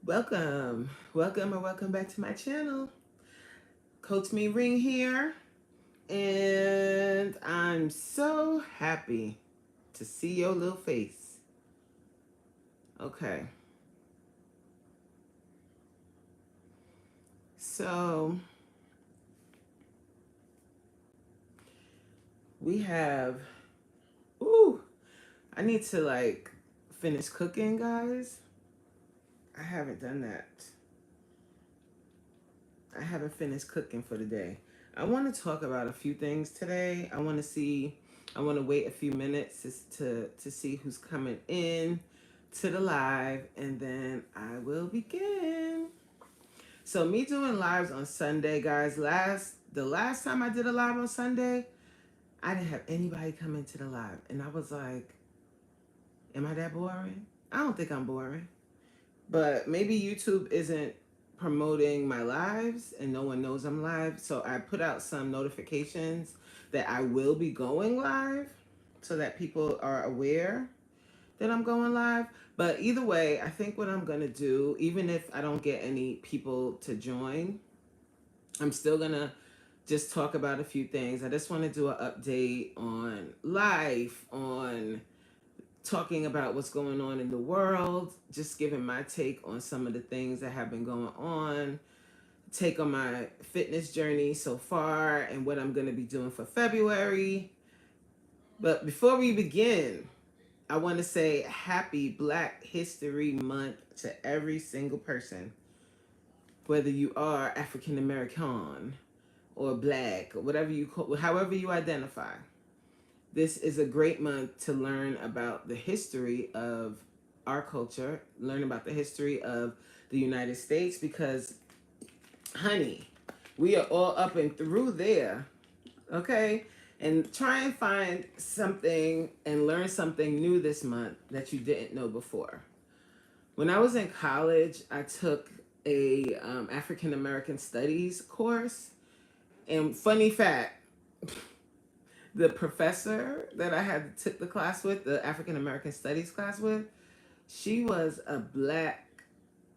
Welcome back to my channel. Coach Me Ring here, and I'm so happy to see your little face. Okay, so we have. Ooh, I need to finish cooking, guys. I haven't done that. I haven't finished cooking for the day. I want to talk about a few things today. I want to wait a few minutes to see who's coming in to the live, and then I will begin. So me doing lives on Sunday, guys. The last time I did a live on Sunday, I didn't have anybody come into the live, and I was like, "Am I that boring?" I don't think I'm boring, but maybe YouTube isn't promoting my lives and no one knows I'm live. So I put out some notifications that I will be going live so that people are aware that I'm going live. But either way, I think what I'm going to do, even if I don't get any people to join, I'm still going to just talk about a few things. I just want to do an update on life, on talking about what's going on in the world, just giving my take on some of the things that have been going on, take on my fitness journey so far, and what I'm going to be doing for February. But before we begin, I want to say happy Black History Month to every single person, whether you are African American or Black or whatever you call, however you identify. This is a great month to learn about the history of our culture, learn about the history of the United States, because, honey, we are all up and through there, okay? And try and find something and learn something new this month that you didn't know before. When I was in college, I took a African American Studies course, and funny fact, the professor that I had took the class with, the African American Studies class with, she was a Black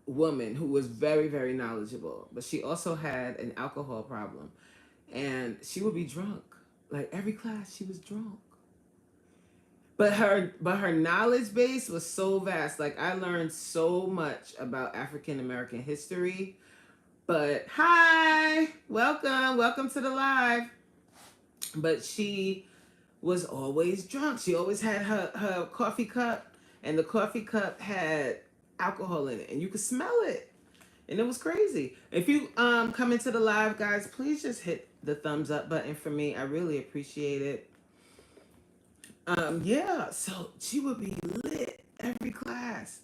woman who was very, very knowledgeable, but she also had an alcohol problem, and she would be drunk. Like every class, she was drunk. But her knowledge base was so vast. Like I learned so much about African American history. But hi, welcome to the live. But she was always drunk. She always had her coffee cup, and the coffee cup had alcohol in it, and you could smell it. And it was crazy. If you come into the live, guys, please just hit the thumbs up button for me. I really appreciate it. Yeah, so she would be lit every class.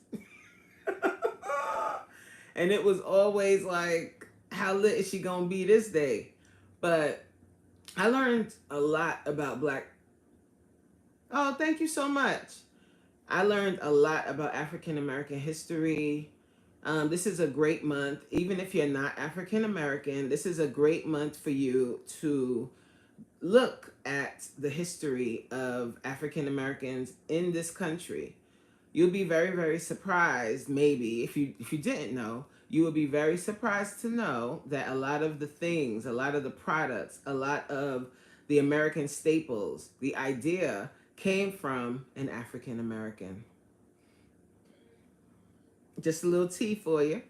And it was always like, how lit is she gonna be this day? But I learned a lot about Black. Oh, thank you so much. I learned a lot about African American history. This is a great month. Even if you're not African American, this is a great month for you to look at the history of African Americans in this country. You'll be very, very surprised, maybe, if you didn't know, you will be very surprised to know that a lot of the things, a lot of the products, a lot of the American staples, the idea came from an African American. Just a little tea for you.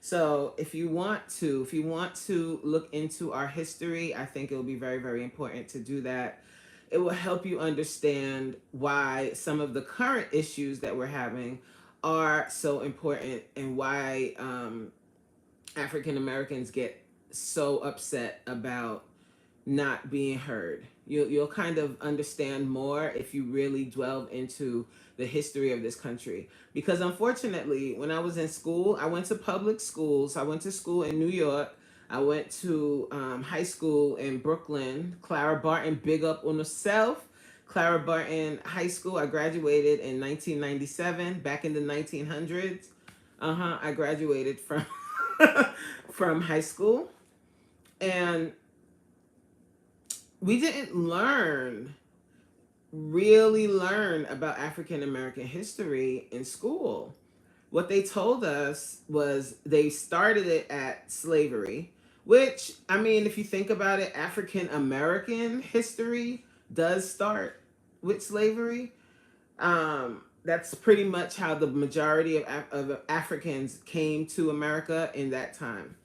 So if you want to look into our history, I think it will be very, very important to do that. It will help you understand why some of the current issues that we're having are so important, and why African Americans get so upset about not being heard. You'll kind of understand more if you really delve into the history of this country. Because unfortunately, when I was in school, I went to public schools. I went to school in New York. I went to high school in Brooklyn. Clara Barton, big up on herself. Clara Barton High School. I graduated in 1997, back in the 1900s. I graduated from from high school, and we didn't really learn about African American history in school. what they told us was they started it at slavery, which, I mean, if you think about it, African American history does start with slavery. That's pretty much how the majority of Africans came to America in that time,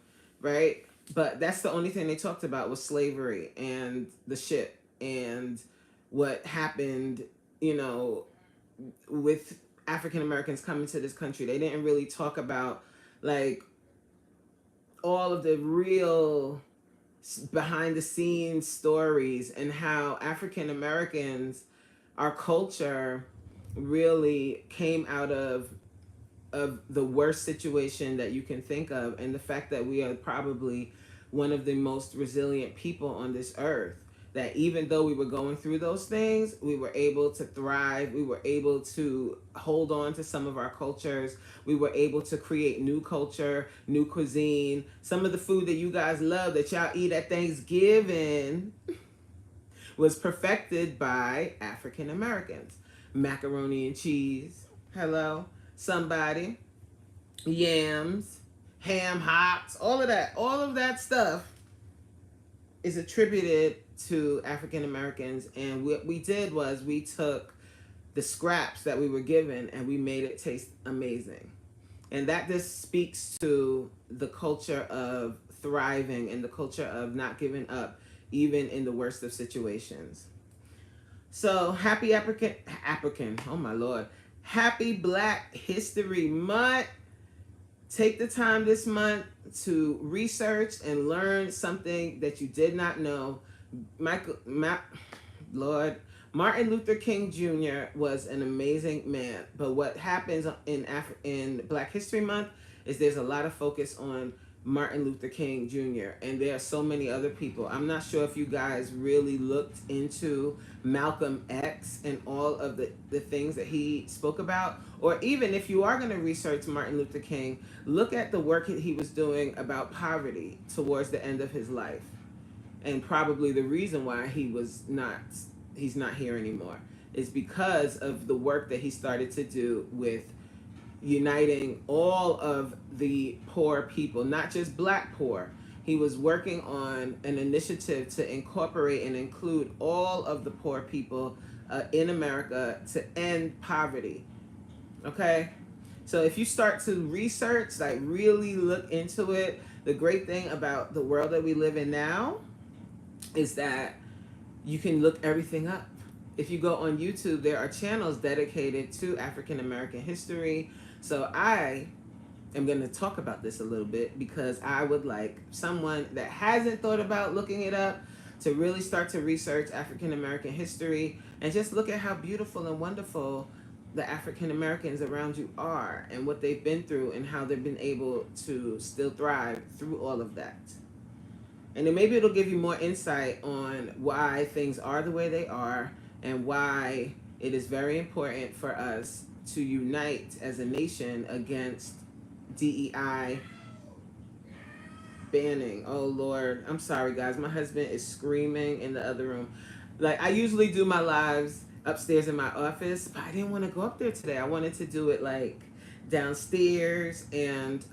right? But that's the only thing they talked about was slavery and the ship and what happened, you know, with African Americans coming to this country. They didn't really talk about like all of the real behind the scenes stories and how African Americans, our culture, really came out of the worst situation that you can think of, and the fact that we are probably one of the most resilient people on this earth, that even though we were going through those things, we were able to thrive, we were able to hold on to some of our cultures, we were able to create new culture, new cuisine. Some of the food that you guys love that y'all eat at Thanksgiving was perfected by African Americans. Macaroni and cheese, hello, somebody, yams, ham hocks, all of that stuff is attributed to African Americans. And what we did was we took the scraps that we were given and we made it taste amazing. And that just speaks to the culture of thriving and the culture of not giving up, even in the worst of situations. So happy African, oh my Lord. Happy Black History Month. Take the time this month to research and learn something that you did not know. Martin Luther King Jr. was an amazing man. But what happens in Black History Month is there's a lot of focus on Martin Luther King Jr. And there are so many other people. I'm not sure if you guys really looked into Malcolm X and all of the things that he spoke about. Or even if you are going to research Martin Luther King, look at the work he was doing about poverty towards the end of his life. And probably the reason why he's not here anymore is because of the work that he started to do with uniting all of the poor people, not just Black poor. He was working on an initiative to incorporate and include all of the poor people in America to end poverty. Okay? So if you start to research, like really look into it, the great thing about the world that we live in now is that you can look everything up. If you go on YouTube, there are channels dedicated to African American history. So I am going to talk about this a little bit because I would like someone that hasn't thought about looking it up to really start to research African American history and just look at how beautiful and wonderful the African Americans around you are and what they've been through and how they've been able to still thrive through all of that. And then maybe it'll give you more insight on why things are the way they are and why it is very important for us to unite as a nation against DEI banning. Oh Lord, I'm sorry guys. My husband is screaming in the other room. Like I usually do my lives upstairs in my office, but I didn't want to go up there today. I wanted to do it like downstairs and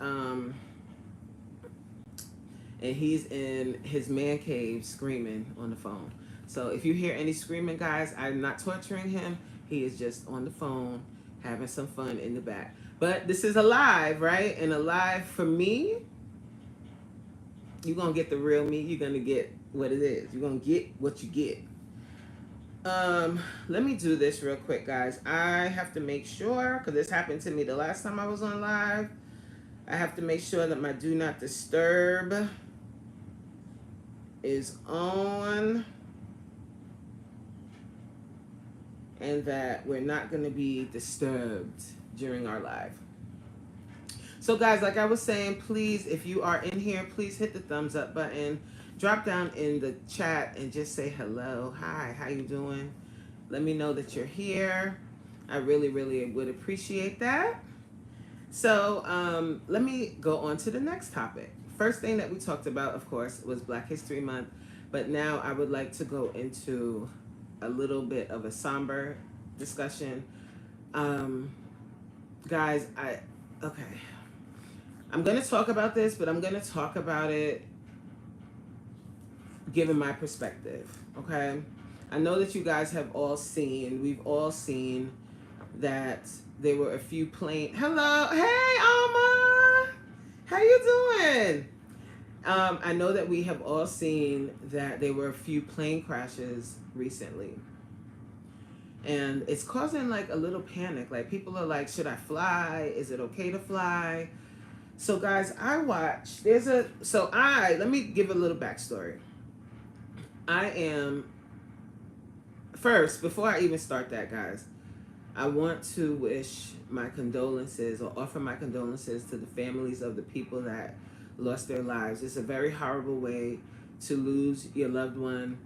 he's in his man cave screaming on the phone. So if you hear any screaming, guys, I'm not torturing him. He is just on the phone having some fun in the back. But this is a live, right? And a live for me, you're going to get the real me. You're going to get what it is. You're going to get what you get. Let me do this real quick, guys. I have to make sure, because this happened to me the last time I was on live. I have to make sure that my do not disturb is on and that we're not going to be disturbed during our live. So guys, like I was saying, please, if you are in here, please hit the thumbs up button, drop down in the chat and just say hello. Hi, how you doing? Let me know that you're here. I really, really would appreciate that. So let me go on to the next topic. First thing that we talked about, of course, was Black History Month, but now I would like to go into a little bit of a somber discussion. Guys, Okay. I'm going to talk about this, but I'm going to talk about it given my perspective. Okay. I know that you guys have all seen, we've all seen that there were a few plane. Hello. Hey, Alma. How you doing? I know that we have all seen that there were a few plane crashes recently. And it's causing like a little panic. Like people are like, should I fly? Is it okay to fly? So guys, let me give a little backstory. I am, first, before I even start that, guys, I want to wish my condolences or offer my condolences to the families of the people that lost their lives. It's a very horrible way to lose your loved one.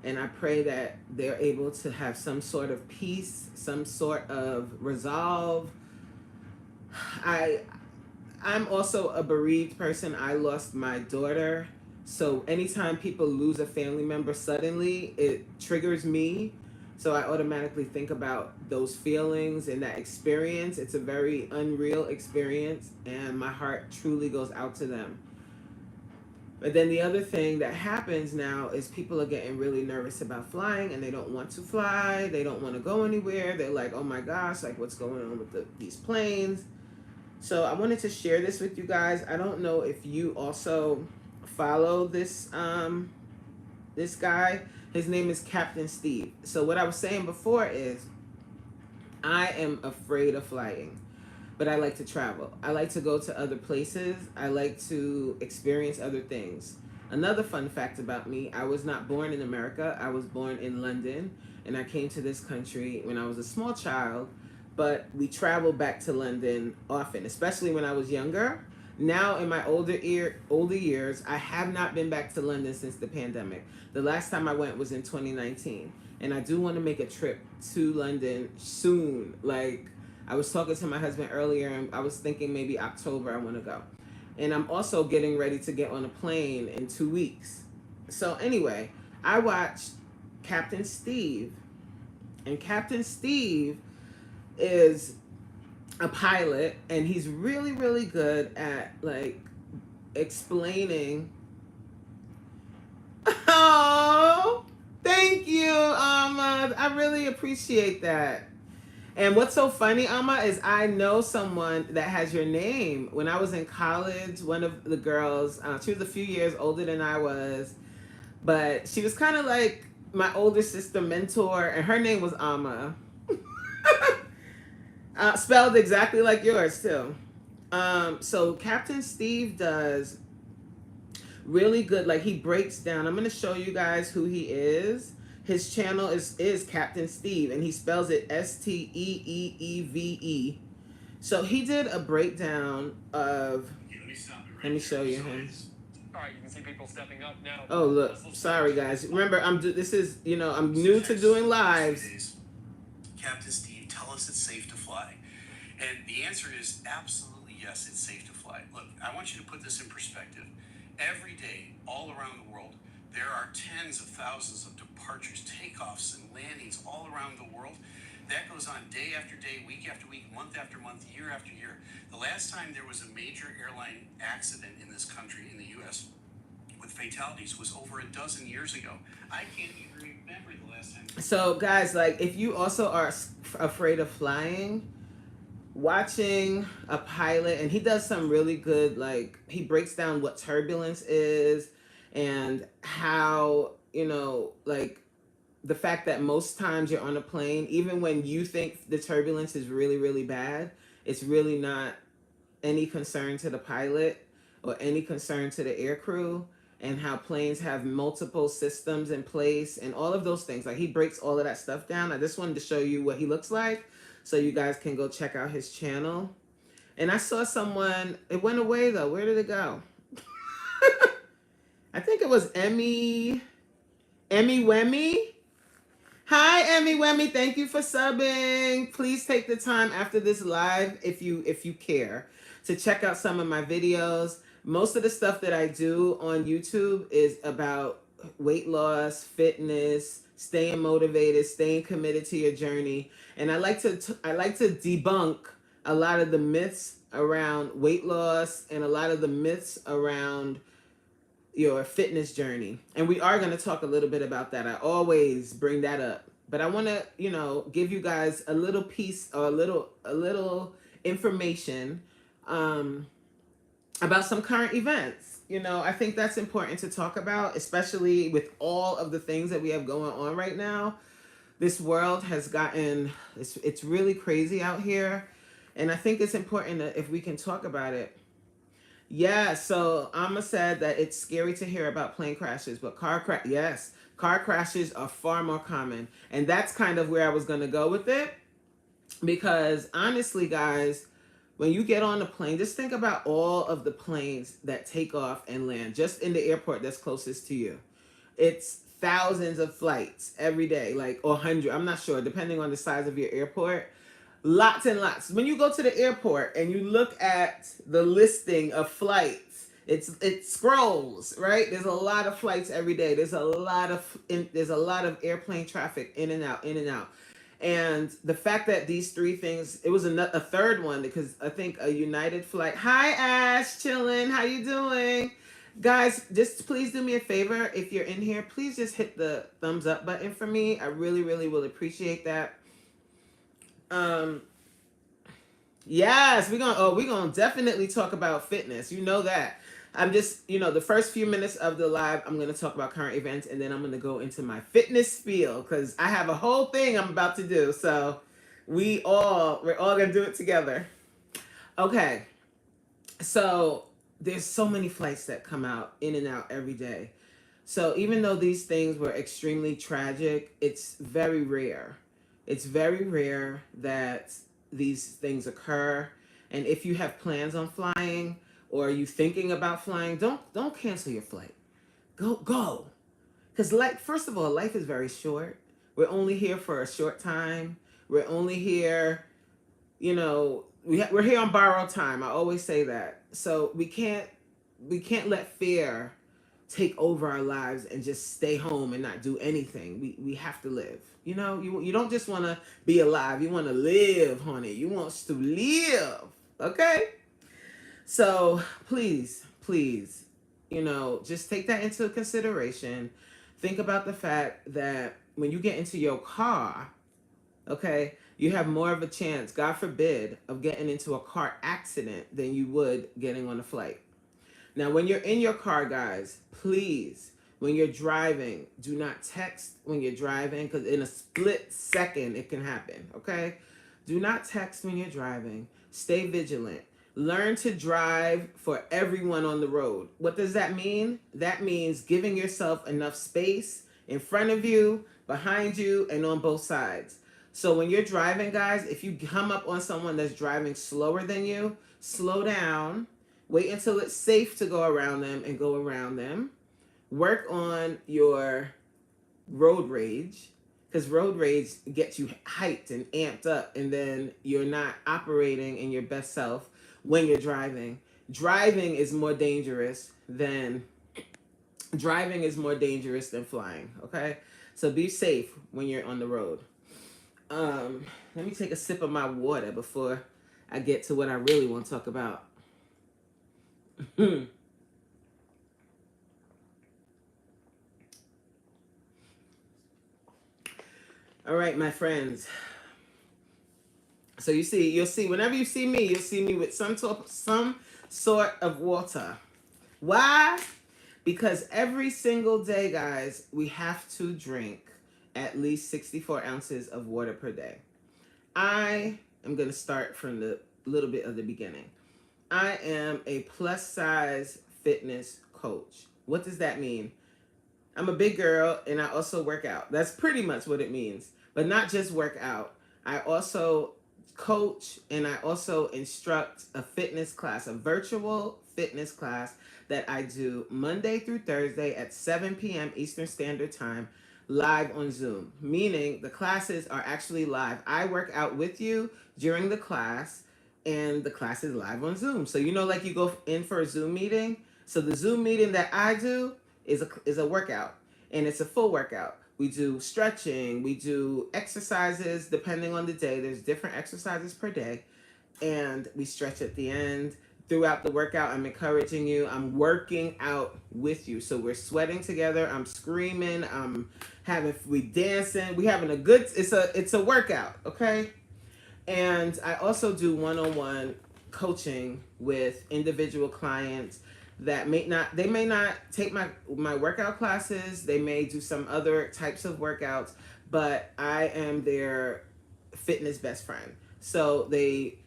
And I pray that they're able to have some sort of peace, some sort of resolve. I'm also a bereaved person. I lost my daughter. So anytime people lose a family member suddenly, it triggers me. So I automatically think about those feelings and that experience. It's a very unreal experience, and my heart truly goes out to them. But then the other thing that happens now is people are getting really nervous about flying, and they don't want to fly. They don't want to go anywhere. They're like, oh my gosh, like what's going on with these planes? So I wanted to share this with you guys. I don't know if you also follow this guy. His name is Captain Steve. So what I was saying before is I am afraid of flying, but I like to travel. I like to go to other places. I like to experience other things. Another fun fact about me, I was not born in America. I was born in London, and I came to this country when I was a small child, but we traveled back to London often, especially when I was younger. Now in my older years, I have not been back to London since the pandemic. The last time I went was in 2019, and I do want to make a trip to London soon. Like I was talking to my husband earlier, and I was thinking maybe October I want to go. And I'm also getting ready to get on a plane in 2 weeks. So anyway, I watched Captain Steve, and Captain Steve is a pilot, and he's really really good at like explaining. Oh, thank you, Ahmad. I really appreciate that. And what's so funny, Alma, is I know someone that has your name. When I was in college, one of the girls, she was a few years older than I was, but she was kind of like my older sister mentor, and her name was Alma. Spelled exactly like yours, too. So Captain Steve does really good, like he breaks down. I'm going to show you guys who he is. His channel is Captain Steve, and he spells it Steeeve. So he did a breakdown of. Let me show you him. All right, you can see people stepping up now. Oh look, sorry guys. Remember, this is I'm new to doing lives. Captain Steve, tell us it's safe to fly, and the answer is absolutely yes. It's safe to fly. Look, I want you to put this in perspective. Every day, all around the world, there are tens of thousands of departures, takeoffs, and landings all around the world. That goes on day after day, week after week, month after month, year after year. The last time there was a major airline accident in this country, in the U.S., with fatalities was over a dozen years ago. I can't even remember the last time. So, guys, like, if you also are afraid of flying, watching a pilot, and he does some really good, like, he breaks down what turbulence is and how, like, the fact that most times you're on a plane, even when you think the turbulence is really, really bad, it's really not any concern to the pilot or any concern to the air crew, and how planes have multiple systems in place and all of those things. Like he breaks all of that stuff down. I just wanted to show you what he looks like so you guys can go check out his channel. And I saw someone, it went away though. Where did it go? I think it was Emmy Wemmy. Hi, Emmy Wemmy. Thank you for subbing. Please take the time after this live, if you care, to check out some of my videos. Most of the stuff that I do on YouTube is about weight loss, fitness, staying motivated, staying committed to your journey. And I like to debunk a lot of the myths around weight loss and a lot of the myths around your fitness journey. And we are going to talk a little bit about that. I always bring that up. But I want to, give you guys a little piece or a little information about some current events. I think that's important to talk about, especially with all of the things that we have going on right now. This world has gotten, it's really crazy out here. And I think it's important that if we can talk about it. Yeah, so Amma said that it's scary to hear about plane crashes, but car crashes are far more common. And that's kind of where I was going to go with it. Because honestly, guys, when you get on a plane, just think about all of the planes that take off and land just in the airport that's closest to you. It's thousands of flights every day, or 100, I'm not sure, depending on the size of your airport. Lots and lots. When you go to the airport and you look at the listing of flights, it scrolls, right? There's a lot of flights every day. There's a lot of airplane traffic in and out, in and out. And the fact that these three things, it was a third one because I think a United flight. Hi Ash, chilling. How you doing? Guys, just please do me a favor. If you're in here, please just hit the thumbs up button for me. I really, really will appreciate that. Yes, we're gonna definitely talk about fitness. You know that. I'm just, the first few minutes of the live, I'm gonna talk about current events, and then I'm gonna go into my fitness spiel because I have a whole thing I'm about to do. So we're all gonna do it together. Okay. So there's so many flights that come out in and out every day. So even though these things were extremely tragic, it's very rare. It's very rare that these things occur. And if you have plans on flying or are you thinking about flying, don't cancel your flight. Go. Because first of all, life is very short. We're only here for a short time. We're only here, we're here on borrowed time. I always say that. So we can't let fear take over our lives and just stay home and not do anything. We have to live. You don't just want to be alive. You want to live, honey. You want to live. Okay? So please, just take that into consideration. Think about the fact that when you get into your car, okay, you have more of a chance, God forbid, of getting into a car accident than you would getting on a flight. Now, when you're in your car, guys, please, when you're driving, do not text when you're driving because in a split second, it can happen, okay? Do not text when you're driving. Stay vigilant. Learn to drive for everyone on the road. What does that mean? That means giving yourself enough space in front of you, behind you, and on both sides. So when you're driving, guys, if you come up on someone that's driving slower than you, slow down. Wait until it's safe to go around them and go around them. Work on your road rage because road rage gets you hyped and amped up, and then you're not operating in your best self when you're driving. Driving is more dangerous than flying, okay? So be safe when you're on the road. Let me take a sip of my water before I get to what I really want to talk about. All right, my friends. So you'll see, whenever you see me, you'll see me with some sort of water. Why? Because every single day, guys, we have to drink at least 64 ounces of water per day. I am going to start from the little bit of the beginning. I am a plus size fitness coach. What does that mean? I'm a big girl and I also work out. That's pretty much what it means. But not just work out. I also coach and I also instruct a fitness class, a virtual fitness class that I do Monday through Thursday at 7 p.m. Eastern Standard Time, live on Zoom. Meaning the classes are actually live. I work out with you during the class and the class is live on Zoom. So like you go in for a Zoom meeting. So the Zoom meeting that I do is a workout, and it's a full workout. We do stretching, we do exercises depending on the day. There's different exercises per day. and we stretch at the end. Throughout the workout, I'm encouraging you. I'm working out with you. So we're sweating together. I'm screaming. We dancing. We having a good, it's a workout. Okay. And I also do one-on-one coaching with individual clients that they may not take my workout classes. They may do some other types of workouts, but I am their fitness best friend. So they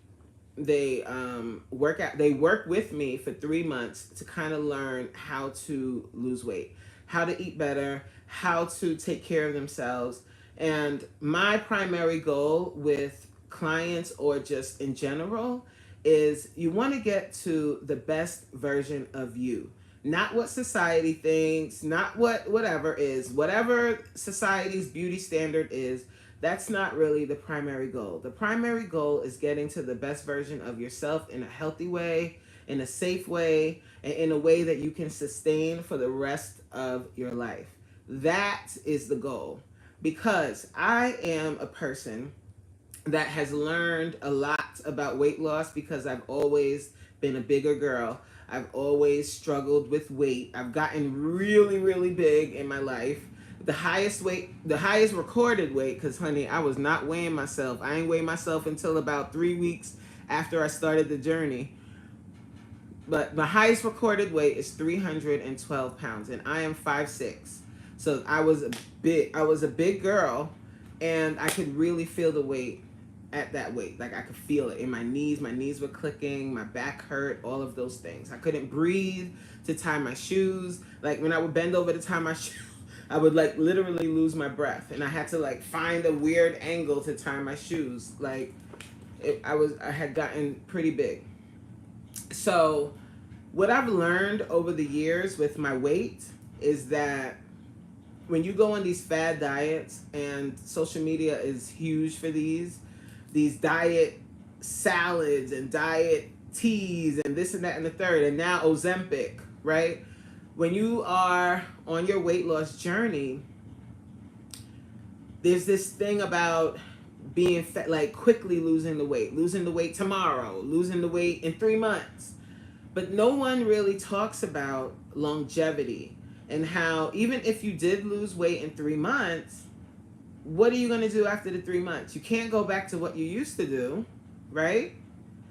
work with me for 3 months to kind of learn how to lose weight, how to eat better, how to take care of themselves. And my primary goal with clients, or just in general, is you want to get to the best version of you. Not what society thinks, not whatever society's beauty standard is. That's not really the primary goal. The primary goal is getting to the best version of yourself in a healthy way, in a safe way, and in a way that you can sustain for the rest of your life. That is the goal. Because I am a person that has learned a lot about weight loss because I've always been a bigger girl. I've always struggled with weight. I've gotten really, really big in my life. The highest recorded weight, because honey, I was not weighing myself. I ain't weighed myself until about 3 weeks after I started the journey. But my highest recorded weight is 312 pounds, and I am 5'6". So I was a big girl, and I could really feel the weight at that weight. Like I could feel it in my knees. My knees were clicking, my back hurt, all of those things. I couldn't breathe to tie my shoes. Like when I would bend over to tie my shoes, I would like literally lose my breath, and I had to like find a weird angle to tie my shoes. Like I had gotten pretty big. So what I've learned over the years with my weight is that when you go on these fad diets, and social media is huge for these diet salads and diet teas and this and that and the third, and now Ozempic, right? When you are on your weight loss journey, there's this thing about being fat, like quickly losing the weight tomorrow, losing the weight in 3 months. But no one really talks about longevity and how even if you did lose weight in 3 months, what are you going to do after the 3 months? You can't go back to what you used to do, right?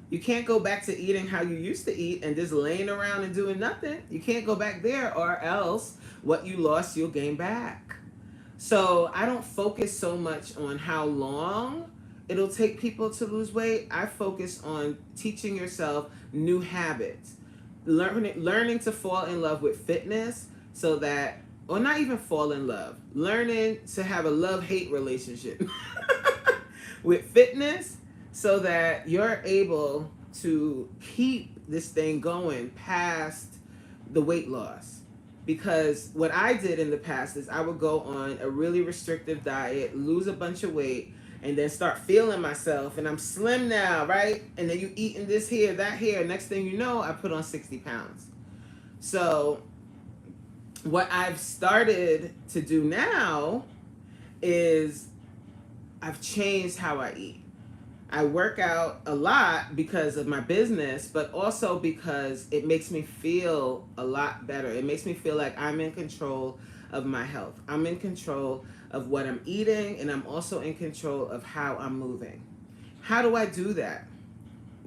You can't go back to eating how you used to eat and just laying around and doing nothing. You can't go back there, or else what you lost, you'll gain back. So I don't focus so much on how long it'll take people to lose weight. I focus on teaching yourself new habits, learning to fall in love with fitness, so that, or not even fall in love, learning to have a love-hate relationship with fitness, so that you're able to keep this thing going past the weight loss. Because what I did in the past is I would go on a really restrictive diet, lose a bunch of weight, and then start feeling myself, and I'm slim now, right? And then you eating this here, that here. Next thing you know, I put on 60 pounds. So what I've started to do now is I've changed how I eat. I work out a lot because of my business, but also because it makes me feel a lot better. It makes me feel like I'm in control of my health. I'm in control of what I'm eating, and I'm also in control of how I'm moving. How do I do that?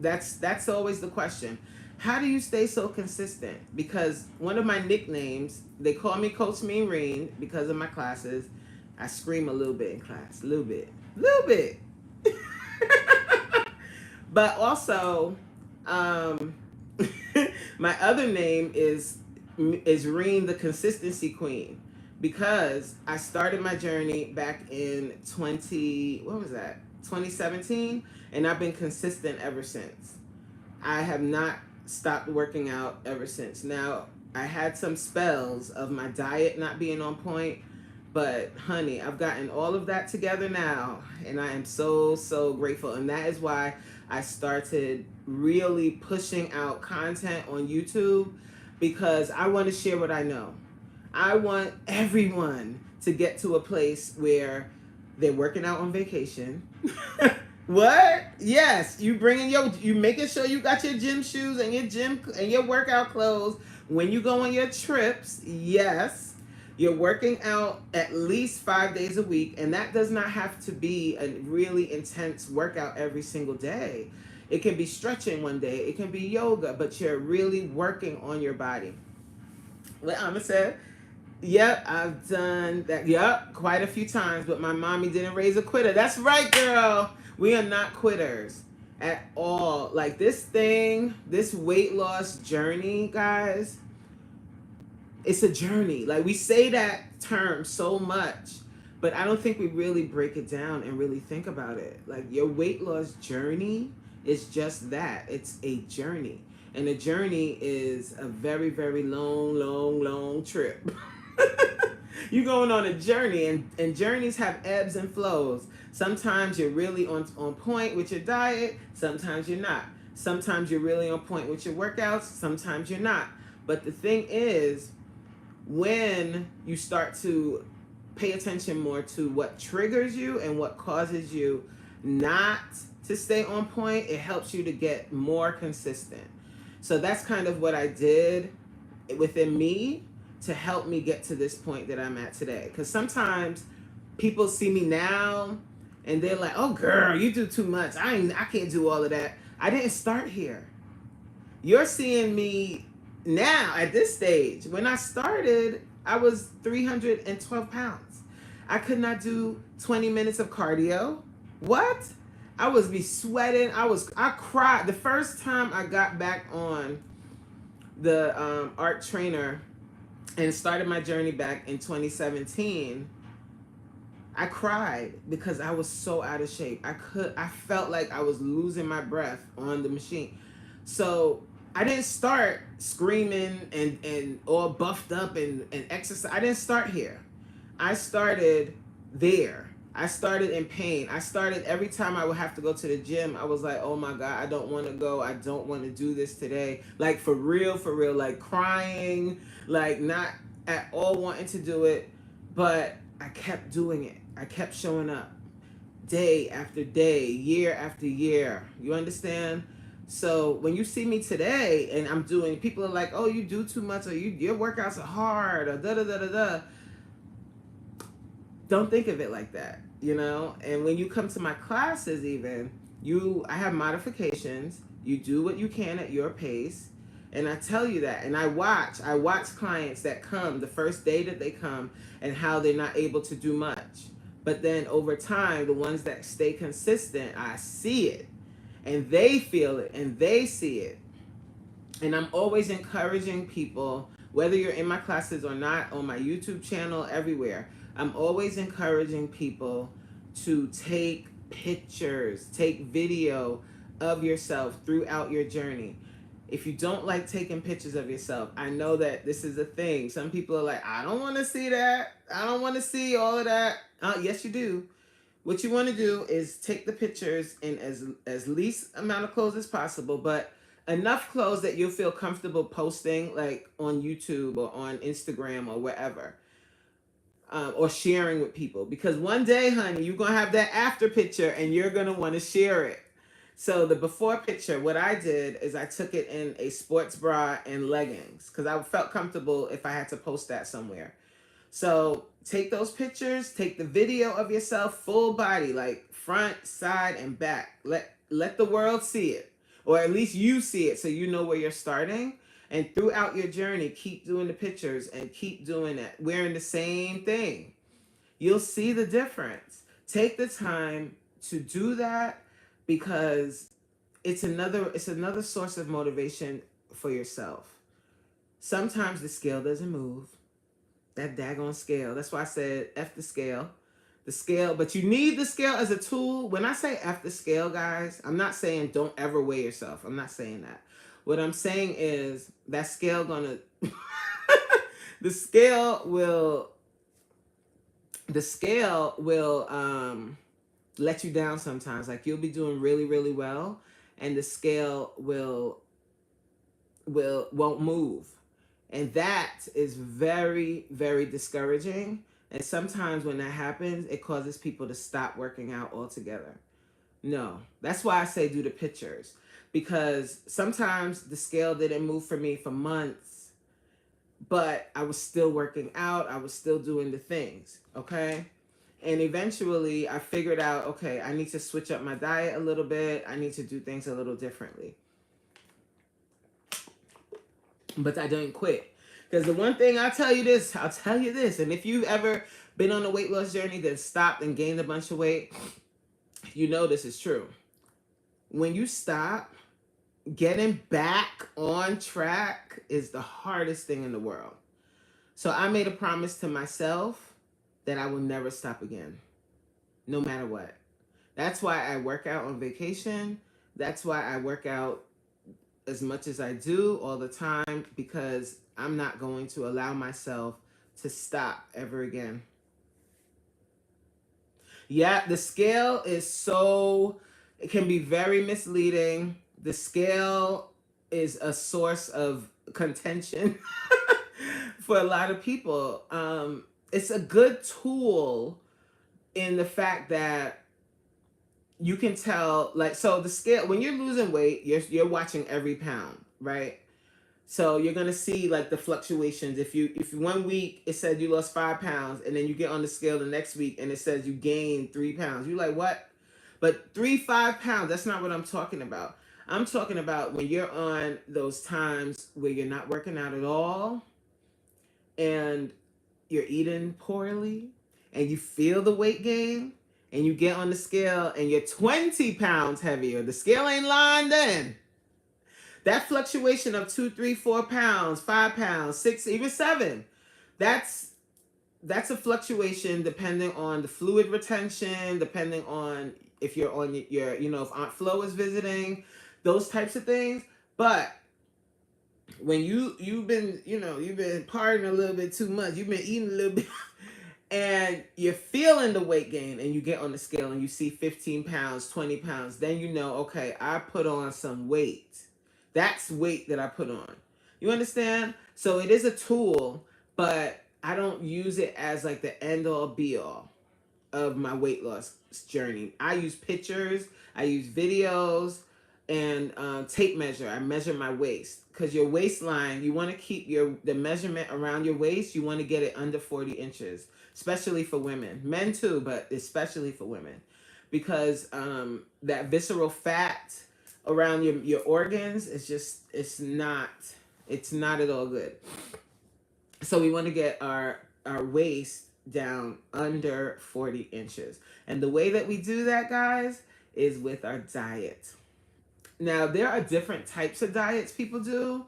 That's always the question. How do you stay so consistent? Because one of my nicknames, they call me Coach Mean Reen because of my classes. I scream a little bit in class, a little bit. But also, my other name is Reen, the Consistency Queen, because I started my journey back in 2017, and I've been consistent ever since. I have not stopped working out ever since. Now, I had some spells of my diet not being on point, but honey, I've gotten all of that together now, and I am so, so grateful. And that is why I started really pushing out content on YouTube, because I want to share what I know. I want everyone to get to a place where they're working out on vacation. What? Yes, you making sure you got your gym shoes and your gym and your workout clothes when you go on your trips. Yes, you're working out at least 5 days a week, and that does not have to be a really intense workout every single day. It can be stretching one day, it can be yoga, but you're really working on your body. What I'ma say? Yep, I've done that. Yep, quite a few times, but my mommy didn't raise a quitter. That's right, girl. We are not quitters at all. Like this weight loss journey, guys, it's a journey. Like we say that term so much, but I don't think we really break it down and really think about it. Like your weight loss journey is just that. It's a journey. And a journey is a very, very long, long, long trip. You're going on a journey, and journeys have ebbs and flows. Sometimes you're really on point with your diet, sometimes you're not. Sometimes you're really on point with your workouts, sometimes you're not. But the thing is, when you start to pay attention more to what triggers you and what causes you not to stay on point, it helps you to get more consistent. So that's kind of what I did within me to help me get to this point that I'm at today. Because sometimes people see me now and they're like, "Oh, girl, you do too much. I can't do all of that." I didn't start here. You're seeing me now at this stage. When I started, I was 312 pounds. I could not do 20 minutes of cardio. What? I was be sweating. I cried the first time I got back on the art trainer and started my journey back in 2017. I cried because I was so out of shape. I felt like I was losing my breath on the machine. So I didn't start screaming and all buffed up and exercise. I didn't start here. I started there. I started in pain. I started every time I would have to go to the gym. I was like, "Oh my God, I don't want to go. I don't want to do this today." Like for real, like crying, like not at all wanting to do it. But I kept doing it. I kept showing up day after day, year after year. You understand? So when you see me today and I'm doing, people are like, "Oh, you do too much," or your workouts are hard," or da da da da da. Don't think of it like that, you know? And when you come to my classes, even, I have modifications. You do what you can at your pace. And I tell you that. And I watch clients that come the first day that they come and how they're not able to do much. But then over time, the ones that stay consistent, I see it and they feel it and they see it. And I'm always encouraging people, whether you're in my classes or not, on my YouTube channel, everywhere. I'm always encouraging people to take pictures, take video of yourself throughout your journey. If you don't like taking pictures of yourself, I know that this is a thing. Some people are like, "I don't want to see that. I don't want to see all of that." Yes, you do. What you want to do is take the pictures in as least amount of clothes as possible, but enough clothes that you'll feel comfortable posting, like on YouTube or on Instagram or wherever, or sharing with people. Because one day, honey, you're gonna have that after picture and you're gonna want to share it. So the before picture, what I did is I took it in a sports bra and leggings because I felt comfortable if I had to post that somewhere. So take those pictures, take the video of yourself, full body, like front, side, and back. Let the world see it, or at least you see it, so you know where you're starting. And throughout your journey, keep doing the pictures and keep doing it, wearing the same thing. You'll see the difference. Take the time to do that because it's another source of motivation for yourself. Sometimes the scale doesn't move. That daggone scale. That's why I said F the scale. The scale, but you need the scale as a tool. When I say F the scale, guys, I'm not saying don't ever weigh yourself. I'm not saying that. What I'm saying is that scale gonna the scale will let you down sometimes. Like you'll be doing really, really well, and the scale won't move. And that is very, very discouraging. And sometimes when that happens, it causes people to stop working out altogether. No. That's why I say do the pictures. Because sometimes the scale didn't move for me for months, but I was still working out. I was still doing the things. Okay. And eventually I figured out, okay, I need to switch up my diet a little bit. I need to do things a little differently. But I didn't quit. Because the one thing I'll tell you this, and if you've ever been on a weight loss journey that stopped and gained a bunch of weight, you know this is true. When you stop, getting back on track is the hardest thing in the world. So I made a promise to myself that I will never stop again, no matter what. That's why I work out on vacation. That's why I work out as much as I do all the time, because I'm not going to allow myself to stop ever again. Yeah, the scale is it can be very misleading. The scale is a source of contention for a lot of people. It's a good tool in the fact that you can tell, like, so the scale, when you're losing weight, you're watching every pound, right? So you're gonna see like the fluctuations. If 1 week it said you lost 5 pounds, and then you get on the scale the next week and it says you gained 3 pounds, you're like, what? But 5 pounds, that's not what I'm talking about. I'm talking about when you're on those times where you're not working out at all and you're eating poorly and you feel the weight gain, and you get on the scale and you're 20 pounds heavier. The scale ain't lying then. That fluctuation of 2, 3, 4 pounds, 5 pounds, 6, even 7, that's a fluctuation depending on the fluid retention, depending on if you're on your, if Aunt Flo is visiting, those types of things. But when you've been partying a little bit too much, you've been eating a little bit, and you're feeling the weight gain, and you get on the scale and you see 15 pounds, 20 pounds, then you know, okay, I put on some weight. That's weight that I put on. You understand? So it is a tool, but I don't use it as like the end all be all of my weight loss journey. I use pictures, I use videos, and tape measure. I measure my waist, because your waistline, you want to keep the measurement around your waist, you want to get it under 40 inches, especially for women. Men too, but especially for women, because that visceral fat around your organs is just, it's not at all good. So we want to get our waist down under 40 inches. And the way that we do that, guys, is with our diet. Now, there are different types of diets people do.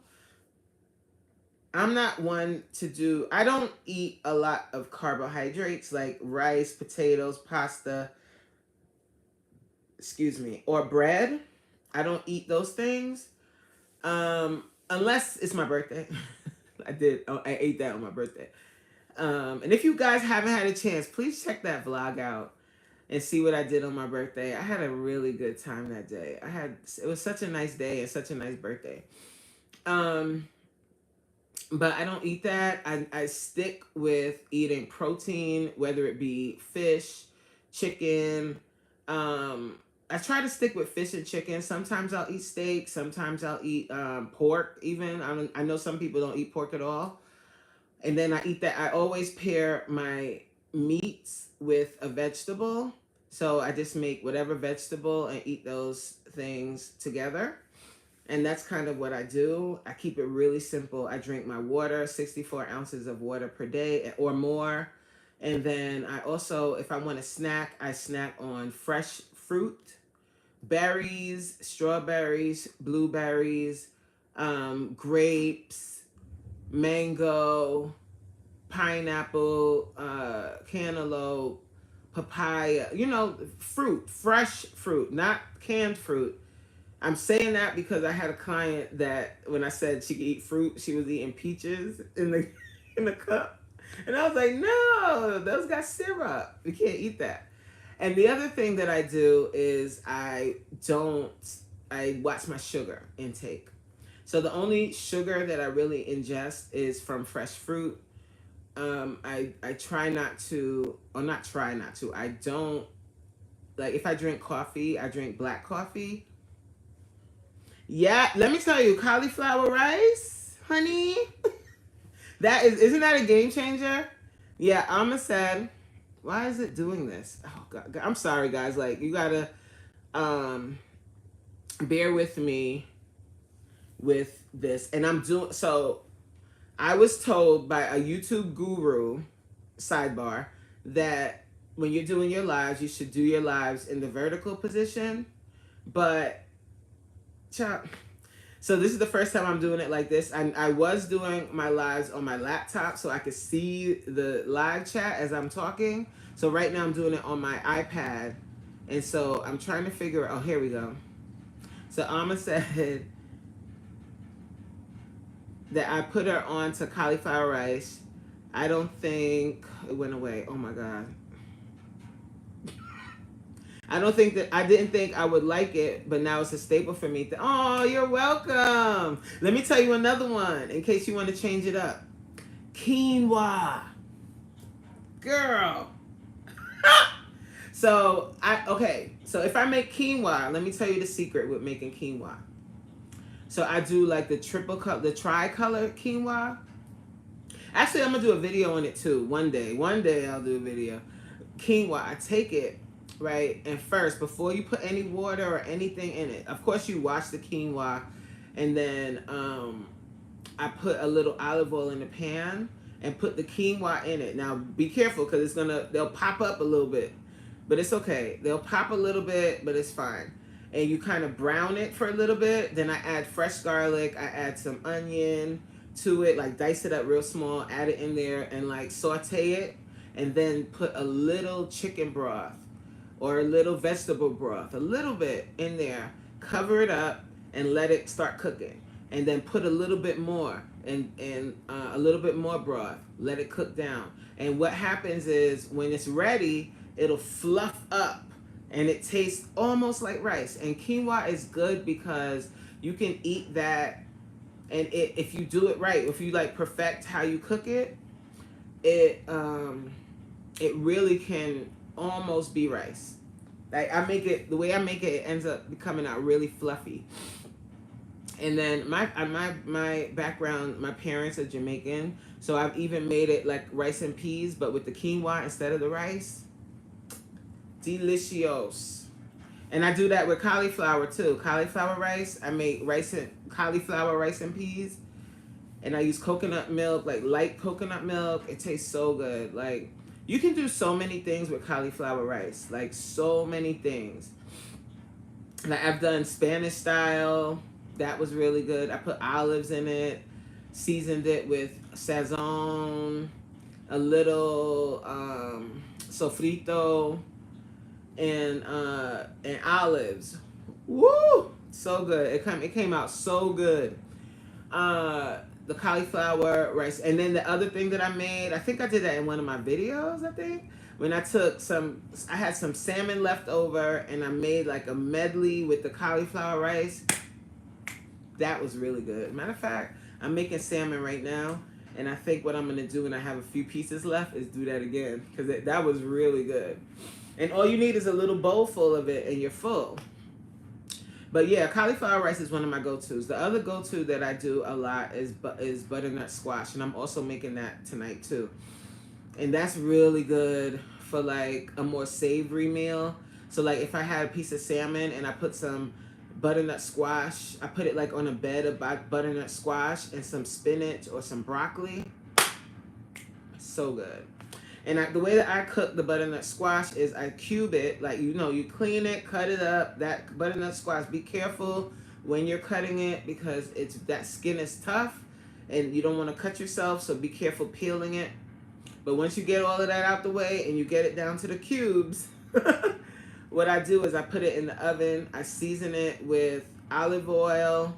I'm not one to do, I don't eat a lot of carbohydrates like rice, potatoes, pasta, or bread. I don't eat those things unless it's my birthday. I ate that on my birthday. And if you guys haven't had a chance, please check that vlog out and see what I did on my birthday. I had a really good time that day. It was such a nice day and such a nice birthday. But I don't eat that. I stick with eating protein, whether it be fish, chicken. I try to stick with fish and chicken. Sometimes I'll eat steak. Sometimes I'll eat pork even. I know some people don't eat pork at all. And then I eat that. I always pair my meats with a vegetable. So I just make whatever vegetable and eat those things together. And that's kind of what I do. I keep it really simple. I drink my water, 64 ounces of water per day or more. And then I also, if I want to snack, I snack on fresh fruit, berries, strawberries, blueberries, grapes, mango, pineapple, cantaloupe, papaya, fruit, fresh fruit, not canned fruit. I'm saying that because I had a client that when I said she could eat fruit, she was eating peaches in the cup. And I was like, no, those got syrup. You can't eat that. And the other thing that I do is I watch my sugar intake. So the only sugar that I really ingest is from fresh fruit. I try not to, or not try not to, I don't like if I drink coffee, I drink black coffee. Yeah, let me tell you, cauliflower rice, honey. Isn't that a game changer? Yeah, Amma said, why is it doing this? Oh God, I'm sorry guys. Like you gotta um bear with me with this. And I'm doing so I was told by a YouTube guru, sidebar, that when you're doing your lives, you should do your lives in the vertical position. But so this is the first time I'm doing it like this. I was doing my lives on my laptop so I could see the live chat as I'm talking. So right now I'm doing it on my iPad. And so I'm trying to figure out, oh, here we go. So Amma said that I put her on to cauliflower rice. I don't think it went away. Oh my God. I didn't think I would like it, but now it's a staple for me. Oh, you're welcome. Let me tell you another one in case you want to change it up. Quinoa. Girl. So if I make quinoa, let me tell you the secret with making quinoa. So I do like the tricolor quinoa. Actually, I'm gonna do a video on it too. One day I'll do a video. Quinoa, I take it, right? And first, before you put any water or anything in it, of course you wash the quinoa, and then I put a little olive oil in the pan and put the quinoa in it. Now be careful because they'll pop up a little bit, but it's okay. They'll pop a little bit, but it's fine. And you kind of brown it for a little bit. Then I add fresh garlic. I add some onion to it, like dice it up real small, add it in there and like saute it. And then put a little chicken broth or a little vegetable broth, a little bit in there. Cover it up and let it start cooking. And then put a little bit more and a little bit more broth. Let it cook down. And what happens is when it's ready, it'll fluff up. And it tastes almost like rice. And quinoa is good because you can eat that. And if you do it right, if you like perfect how you cook it, it really can almost be rice. Like the way I make it ends up becoming out really fluffy. And then my background, my parents are Jamaican, so I've even made it like rice and peas, but with the quinoa instead of the rice. Delicious. And I do that with cauliflower too. Cauliflower rice. I make cauliflower rice and peas. And I use coconut milk, like light coconut milk. It tastes so good. Like you can do so many things with cauliflower rice. Like so many things. Like I've done Spanish style. That was really good. I put olives in it. Seasoned it with sazon. A little sofrito. And olives. Woo! So good. It came out so good. The cauliflower rice. And then the other thing that I made, I think I did that in one of my videos, I think. When I had some salmon left over and I made like a medley with the cauliflower rice. That was really good. Matter of fact, I'm making salmon right now. And I think what I'm going to do when I have a few pieces left is do that again. Because that was really good. And all you need is a little bowl full of it and you're full. But yeah, cauliflower rice is one of my go-tos. The other go-to that I do a lot is butternut squash. And I'm also making that tonight too. And that's really good for like a more savory meal. So like if I had a piece of salmon and I put some butternut squash, I put it like on a bed of butternut squash and some spinach or some broccoli. So good. And the way that I cook the butternut squash is I cube it, like, you clean it, cut it up. That butternut squash, be careful when you're cutting it because that skin is tough and you don't want to cut yourself, so be careful peeling it. But once you get all of that out the way and you get it down to the cubes, what I do is I put it in the oven. I season it with olive oil,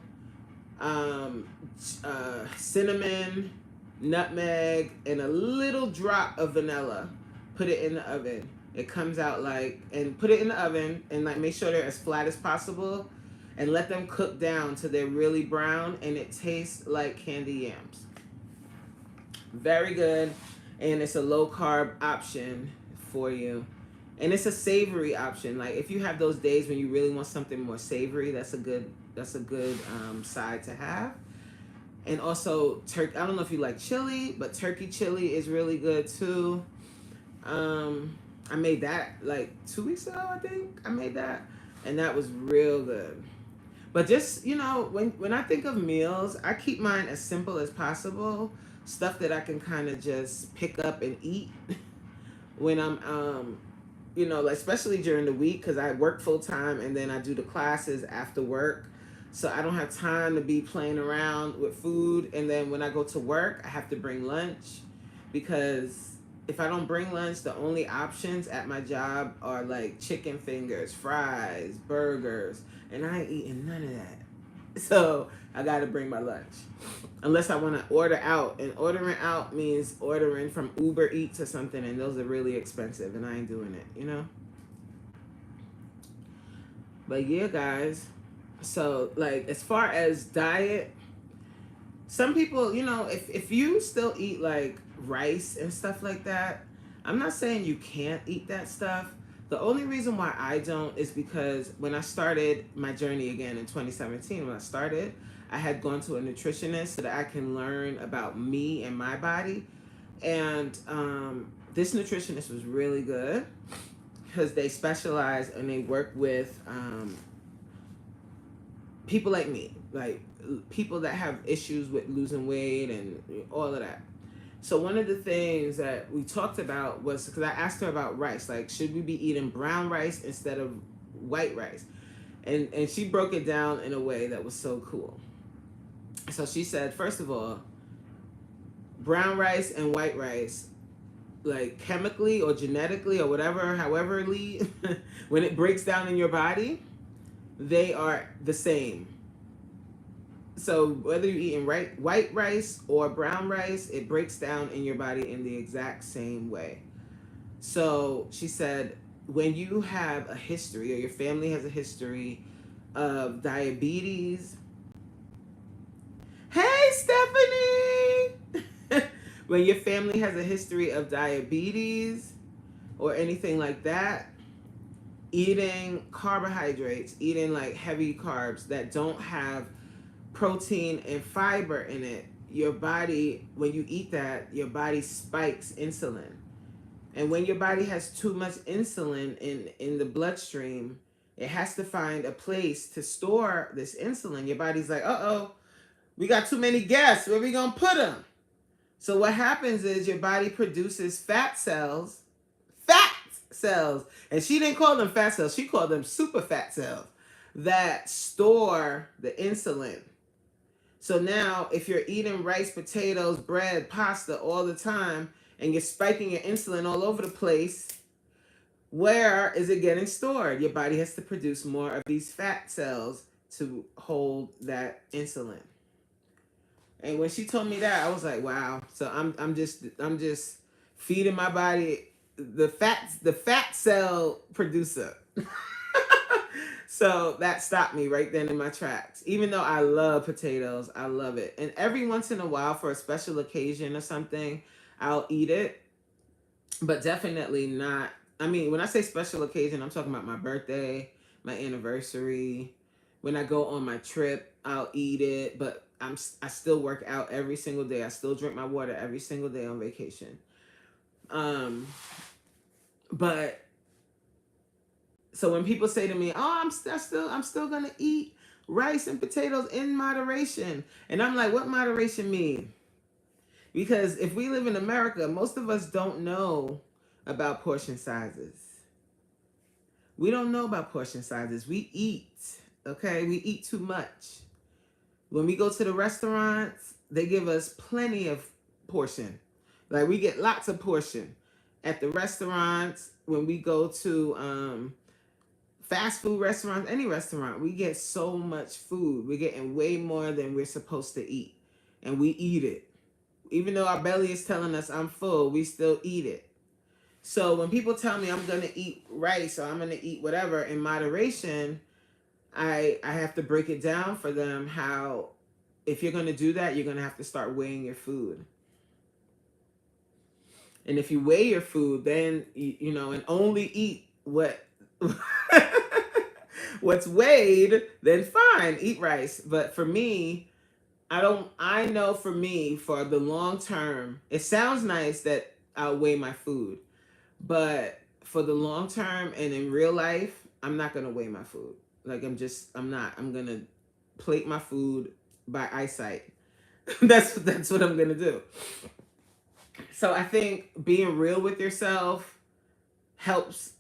cinnamon, nutmeg, and a little drop of vanilla. Put it in the oven. It comes out and put it in the oven and like make sure they're as flat as possible and let them cook down till they're really brown and it tastes like candy yams. Very good. And it's a low carb option for you. And it's a savory option. Like if you have those days when you really want something more savory, that's a good side to have. And also turkey. I don't know if you like chili, but turkey chili is really good too. I made that like 2 weeks ago, I think. I made that, and that was real good. But just when I think of meals, I keep mine as simple as possible. Stuff that I can kind of just pick up and eat when I'm like especially during the week because I work full time and then I do the classes after work. So I don't have time to be playing around with food. And then when I go to work, I have to bring lunch because if I don't bring lunch, the only options at my job are like chicken fingers, fries, burgers, and I ain't eating none of that. So I got to bring my lunch. Unless I want to order out. And ordering out means ordering from Uber Eats or something, and those are really expensive, and I ain't doing it. But yeah, guys. So, like, as far as diet, some people, if you still eat like rice and stuff like that, I'm not saying you can't eat that stuff. The only reason why I don't is because when I started my journey again in 2017, I had gone to a nutritionist so that I can learn about me and my body. And this nutritionist was really good because they specialize and they work with people like me, like people that have issues with losing weight and all of that. So one of the things that we talked about was because I asked her about rice, like should we be eating brown rice instead of white rice? And she broke it down in a way that was so cool. So she said, first of all, brown rice and white rice, like chemically or genetically or whatever, howeverly, when it breaks down in your body, they are the same. So whether you're eating white rice or brown rice, it breaks down in your body in the exact same way. So she said, when you have a history or your family has a history of diabetes, hey Stephanie, when your family has a history of diabetes or anything like that, eating carbohydrates, eating like heavy carbs that don't have protein and fiber in it, your body, when you eat that, your body spikes insulin. And when your body has too much insulin in the bloodstream, it has to find a place to store this insulin. Your body's like, uh-oh, we got too many guests. Where are we going to put them? So what happens is your body produces fat cells. And she didn't call them fat cells. She called them super fat cells that store the insulin. So now if you're eating rice, potatoes, bread, pasta all the time, and you're spiking your insulin all over the place, where is it getting stored? Your body has to produce more of these fat cells to hold that insulin. And when she told me that, I was like, wow. So I'm just feeding my body the fat cell producer. So that stopped me right then in my tracks. Even though I love potatoes, I love it. And every once in a while for a special occasion or something, I'll eat it. But definitely not. I mean, when I say special occasion, I'm talking about my birthday, my anniversary. When I go on my trip, I'll eat it. But I still work out every single day. I still drink my water every single day on vacation. But so when people say to me, "Oh, I'm still gonna eat rice and potatoes in moderation," and I'm like, "What moderation mean?" Because if we live in America, most of us don't know about portion sizes. We don't know about portion sizes. We eat, okay? We eat too much. When we go to the restaurants, they give us plenty of portion. Like we get lots of portion. At the restaurants, when we go to fast food restaurants, any restaurant, we get so much food. We're getting way more than we're supposed to eat. And we eat it. Even though our belly is telling us I'm full, we still eat it. So when people tell me I'm going to eat rice or I'm going to eat whatever in moderation, I have to break it down for them how if you're going to do that, you're going to have to start weighing your food. And if you weigh your food, then, and only eat what what's weighed, then fine, eat rice. But for me, I know for me, for the long term, it sounds nice that I'll weigh my food, but for the long term and in real life, I'm not gonna weigh my food. Like I'm not. I'm gonna plate my food by eyesight. That's what I'm gonna do. So I think being real with yourself helps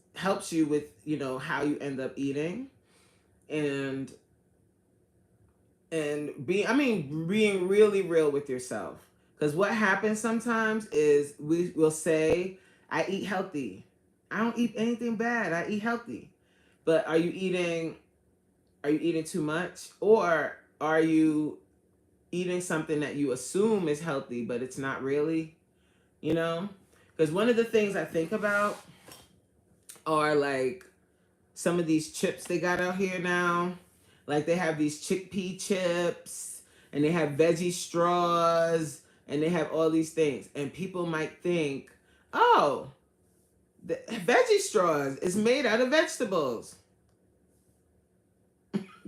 you with, how you end up eating, and being really real with yourself. Because what happens sometimes is we will say, I eat healthy. I don't eat anything bad. I eat healthy. But are you eating too much? Or are you eating something that you assume is healthy, but it's not really? You know? Because one of the things I think about are like some of these chips they got out here now. Like they have these chickpea chips, and they have veggie straws, and they have all these things. And people might think, oh, the veggie straws is made out of vegetables.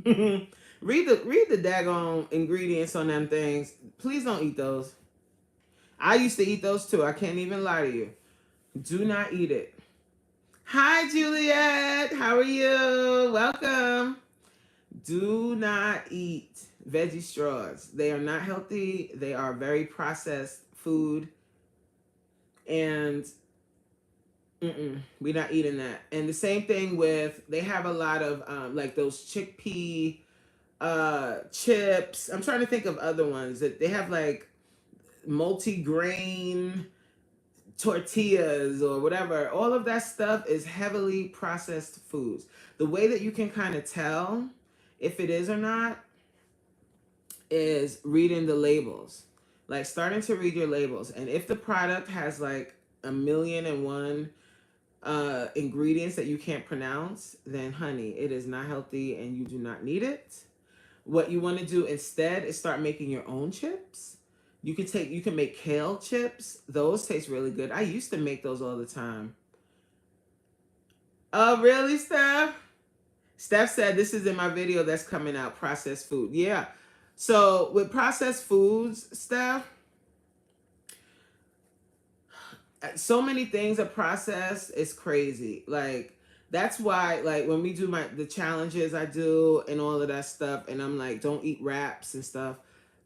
Read the daggone ingredients on them things. Please don't eat those. I used to eat those too. I can't even lie to you. Do not eat it. Hi, Juliet. How are you? Welcome. Do not eat veggie straws. They are not healthy. They are very processed food. And we're not eating that. And the same thing with, they have a lot of like those chickpea chips. I'm trying to think of other ones that they have, like multi-grain tortillas or whatever. All of that stuff is heavily processed foods. The way that you can kind of tell if it is or not is reading the labels. Like starting to read your labels. And if the product has like 1,000,001 ingredients that you can't pronounce, then honey, it is not healthy and you do not need it. What you want to do instead is start making your own chips. You can make kale chips. Those taste really good. I used to make those all the time. Oh, really, Steph? Steph said this is in my video that's coming out, processed food. Yeah. So with processed foods, Steph, so many things are processed. It's crazy. Like that's why, like when we do the challenges I do and all of that stuff, and I'm like, don't eat wraps and stuff.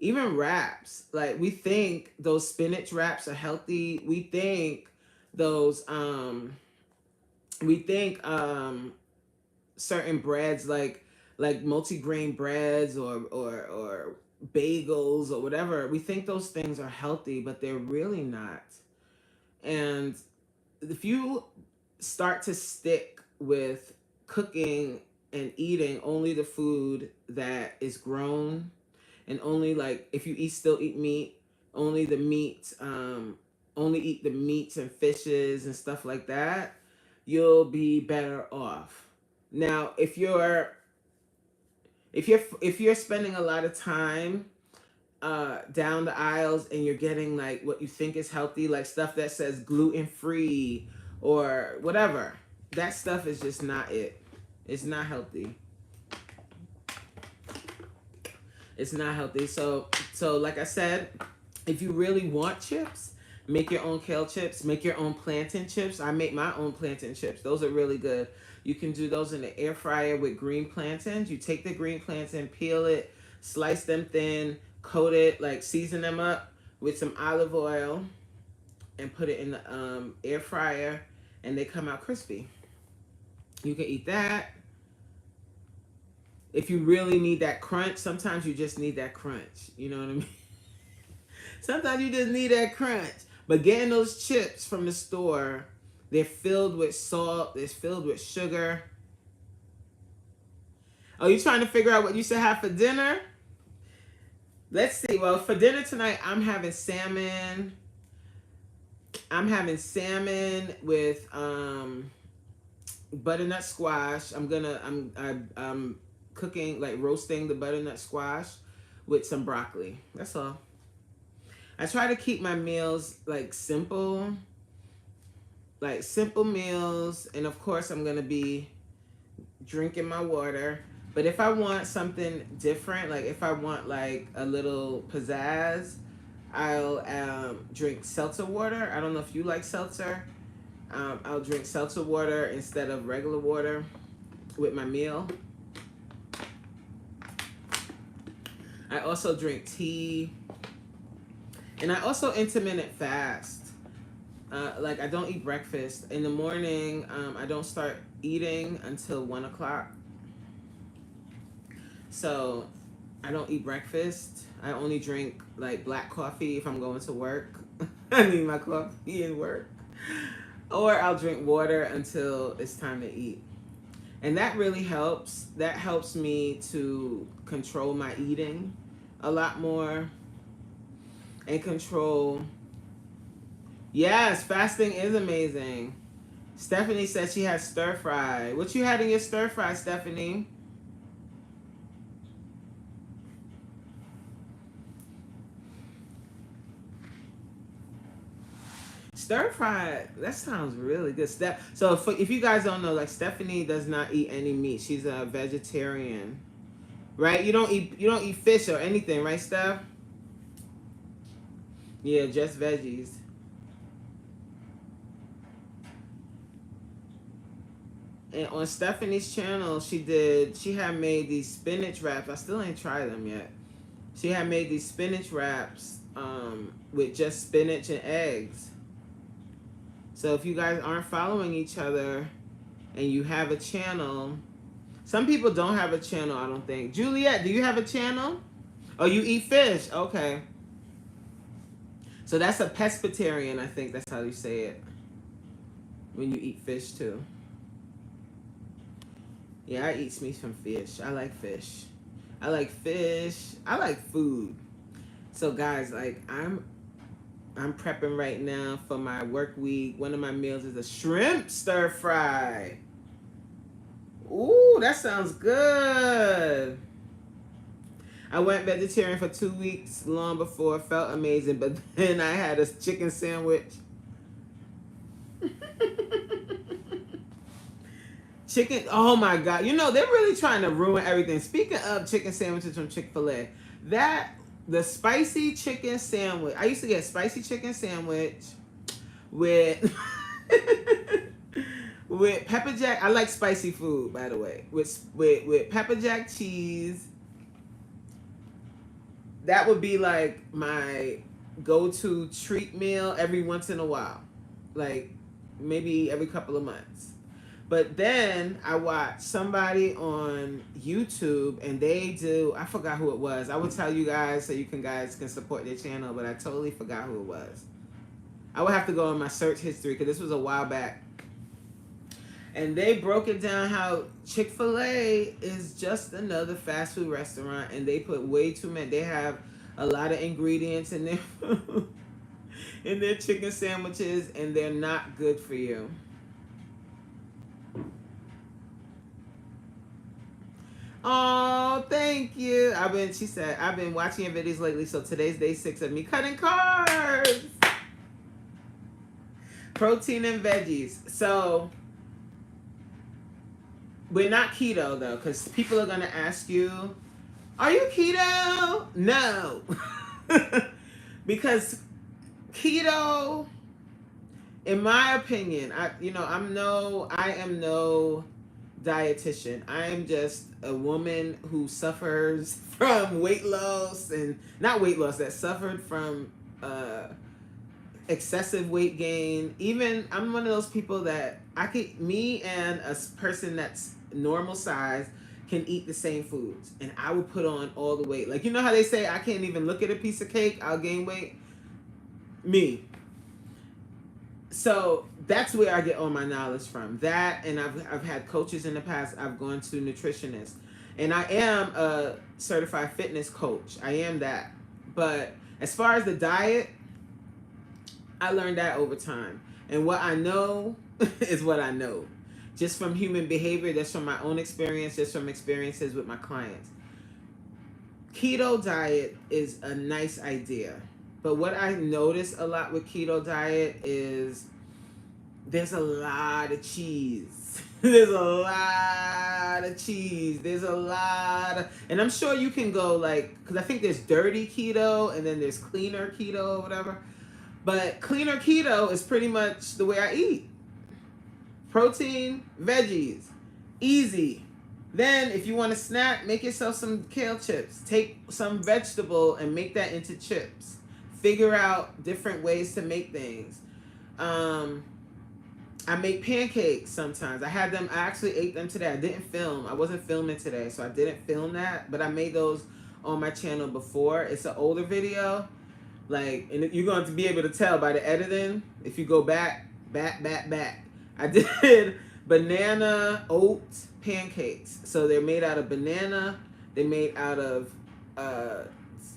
Even wraps, like we think those spinach wraps are healthy. We think those certain breads like multi-grain breads or bagels or whatever. We think those things are healthy, but they're really not. And if you start to stick with cooking and eating only the food that is grown, and only like if you still eat meat, only the meat, only eat the meats and fishes and stuff like that, you'll be better off. Now, if you're spending a lot of time down the aisles and you're getting like what you think is healthy, like stuff that says gluten-free or whatever, that stuff is just not it. It's not healthy. It's not healthy. So like I said, if you really want chips, make your own kale chips, make your own plantain chips. I make my own plantain chips. Those are really good. You can do those in the air fryer with green plantains. You take the green plantain, peel it, slice them thin, coat it, like season them up with some olive oil, and put it in the air fryer, and they come out crispy. You can eat that. If you really need that crunch, sometimes you just need that crunch. You know what I mean? Sometimes you just need that crunch. But getting those chips from the store, they're filled with salt, they're filled with sugar. Oh, you trying to figure out what you should have for dinner? Let's see. Well, for dinner tonight, I'm having salmon. I'm having salmon with butternut squash. I'm cooking, like roasting the butternut squash with some broccoli. That's all. I try to keep my meals like simple. like simple meals, and of course I'm gonna be drinking my water. But if I want something different, like if I want like a little pizzazz, I'll drink seltzer water. I don't know if you like seltzer. I'll drink seltzer water instead of regular water with my meal. I also drink tea, and I also intermittent fast. Like I don't eat breakfast in the morning. I don't start eating until 1 o'clock. So I don't eat breakfast. I only drink like black coffee if I'm going to work. I need my coffee in work. Or I'll drink water until it's time to eat. And that really helps. That helps me to control my eating a lot more and control. Yes, fasting is amazing. Stephanie said she had stir fry. What you had in your stir fry, Stephanie? Stir fry, that sounds really good. So if you guys don't know, like Stephanie does not eat any meat. She's a vegetarian, right? You don't eat fish or anything, right, Steph? Yeah, just veggies. And on Stephanie's channel, she had made these spinach wraps. I still ain't tried them yet. She had made these spinach wraps with just spinach and eggs. So if you guys aren't following each other and you have a channel, some people don't have a channel, I don't think. Juliet, do you have a channel? Oh, you eat fish. Okay. So that's a pescatarian, I think that's how you say it. When you eat fish too. Yeah, I eat me some fish. I like fish. I like fish. I like food. So guys, like I'm prepping right now for my work week. One of my meals is a shrimp stir fry. Ooh, that sounds good. I went vegetarian for 2 weeks long before. Felt amazing, but then I had a chicken sandwich. Chicken, oh my God. You know, they're really trying to ruin everything. Speaking of chicken sandwiches from Chick-fil-A, the spicy chicken sandwich, I used to get spicy chicken sandwich with with pepper jack. I like spicy food, by the way. With pepper jack cheese. That would be like my go-to treat meal every once in a while. Like maybe every couple of months. But then I watched somebody on YouTube and I forgot who it was. I will tell you guys so you guys can support their channel, but I totally forgot who it was. I would have to go in my search history because this was a while back. And they broke it down how Chick-fil-A is just another fast food restaurant and they put way too many. They have a lot of ingredients in their in their chicken sandwiches and they're not good for you. Oh, thank you. She said, I've been watching your videos lately, so today's day 6 of me cutting carbs. Protein and veggies. So, we're not keto, though, because people are going to ask you, are you keto? No. Because keto, in my opinion, I am no dietitian. I am just a woman who suffers from weight loss and not weight loss, that suffered from excessive weight gain. Even I'm one of those people that me and a person that's normal size can eat the same foods and I will put on all the weight. Like, you know how they say I can't even look at a piece of cake, I'll gain weight? Me. So that's where I get all my knowledge from. That, and I've had coaches in the past. I've gone to nutritionists. And I am a certified fitness coach. I am that. But as far as the diet, I learned that over time. And what I know is what I know. Just from human behavior, just from my own experience, just from experiences with my clients. Keto diet is a nice idea. But what I notice a lot with keto diet is there's a lot of cheese. There's a lot of cheese. There's a lot of, and I'm sure you can go like, because I think there's dirty keto and then there's cleaner keto or whatever. But cleaner keto is pretty much the way I eat. Protein, veggies, easy. Then if you want to snack, make yourself some kale chips. Take some vegetable and make that into chips. Figure out different ways to make things. I make pancakes sometimes. I had them. I actually ate them today. I didn't film. I wasn't filming today, so I didn't film that. But I made those on my channel before. It's an older video, like, and you're going to be able to tell by the editing if you go back. I did banana oat pancakes. So they're made out of banana. They're made out of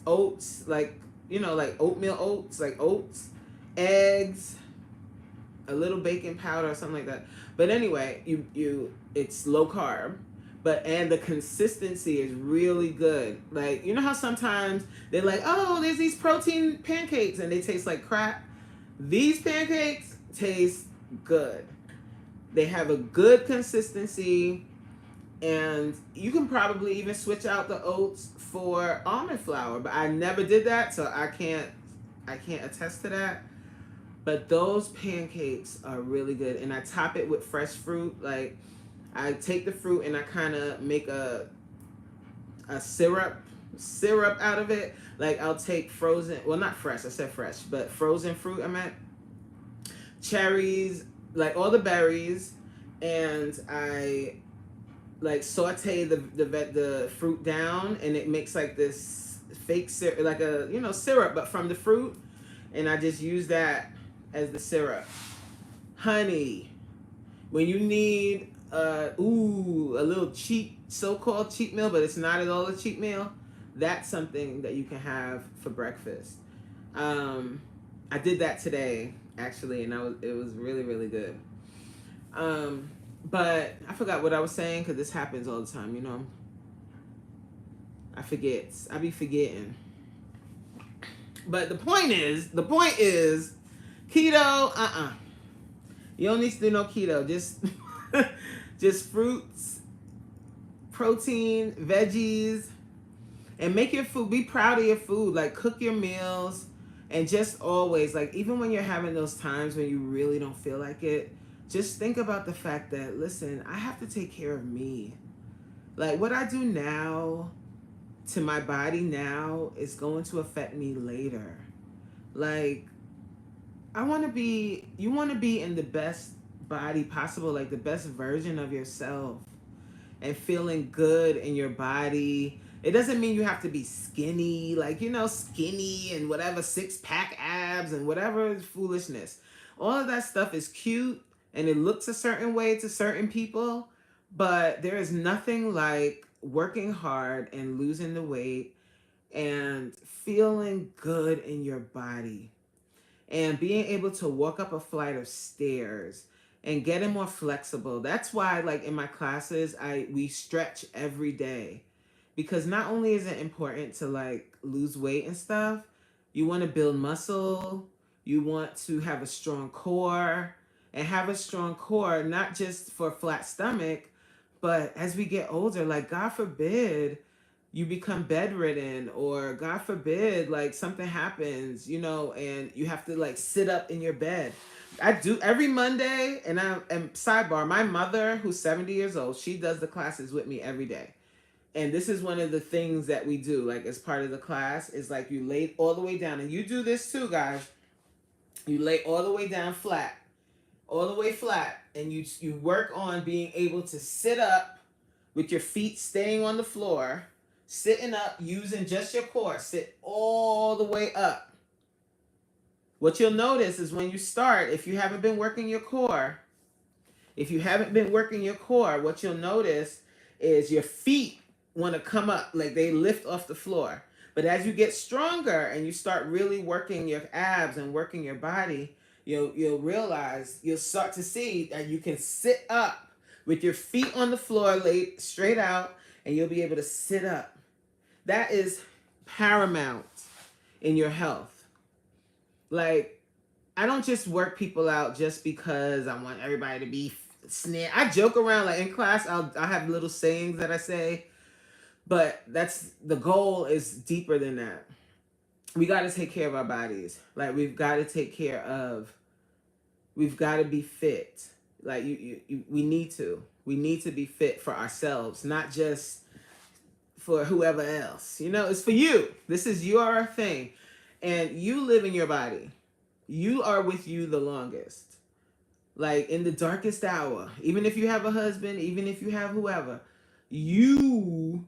oats, like, you know, like oatmeal oats, like oats, eggs, a little baking powder or something like that. But anyway, it's low carb, and the consistency is really good. Like, you know how sometimes they're like, oh, there's these protein pancakes and they taste like crap. These pancakes taste good. They have a good consistency, and you can probably even switch out the oats for almond flour, but I never did that, so I can't attest to that. But those pancakes are really good, and I top it with fresh fruit. Like, I take the fruit and I kind of make a syrup out of it. Like, I'll take frozen, well, not fresh, I said fresh, but frozen fruit, I meant cherries, like all the berries, and I like saute the fruit down, and it makes like this fake syrup, like a, you know, syrup, but from the fruit, and I just use that as the syrup. Honey, when you need a little cheap, so-called cheat meal, but it's not at all a cheat meal, that's something that you can have for breakfast. I did that today actually, and it was really, really good. But I forgot what I was saying, because this happens all the time, you know. I be forgetting. But the point is keto, you don't need to do no keto. Just fruits, protein, veggies, and make your food. Be proud of your food. Like, cook your meals, and just always, like, even when you're having those times when you really don't feel like it, just think about the fact that, listen, I have to take care of me. Like, what I do now to my body now is going to affect me later. Like, you want to be in the best body possible, like the best version of yourself, and feeling good in your body. It doesn't mean you have to be skinny, like, you know, skinny and whatever, 6-pack abs and whatever foolishness. All of that stuff is cute, and it looks a certain way to certain people, but there is nothing like working hard and losing the weight and feeling good in your body, and being able to walk up a flight of stairs and getting more flexible. That's why, like, in my classes, we stretch every day, because not only is it important to, like, lose weight and stuff, you want to build muscle, you want to have a strong core, and have a strong core not just for a flat stomach, but as we get older, like, God forbid you become bedridden, or God forbid, like, something happens, you know, and you have to, like, sit up in your bed. I do every Monday, and sidebar, my mother, who's 70 years old, she does the classes with me every day. And this is one of the things that we do, like, as part of the class, is like, you lay all the way down, and you do this too, guys. You lay all the way down flat, and you work on being able to sit up with your feet staying on the floor, sitting up, using just your core. Sit all the way up. What you'll notice is when you start, if you haven't been working your core, what you'll notice is your feet want to come up, like they lift off the floor. But as you get stronger and you start really working your abs and working your body, you'll realize, you'll start to see that you can sit up with your feet on the floor, laid straight out, and you'll be able to sit up. That is paramount in your health. Like, I don't just work people out just because I want everybody to be snare. I joke around like in class. I have little sayings that I say, but that's the goal is deeper than that. We got to take care of our bodies. Like we've got to take care of. We've got to be fit. Like we need to. We need to be fit for ourselves, not just for whoever else. You know, it's for you. This is your thing, and you live in your body. You are with you the longest. Like in the darkest hour, even if you have a husband, even if you have whoever, you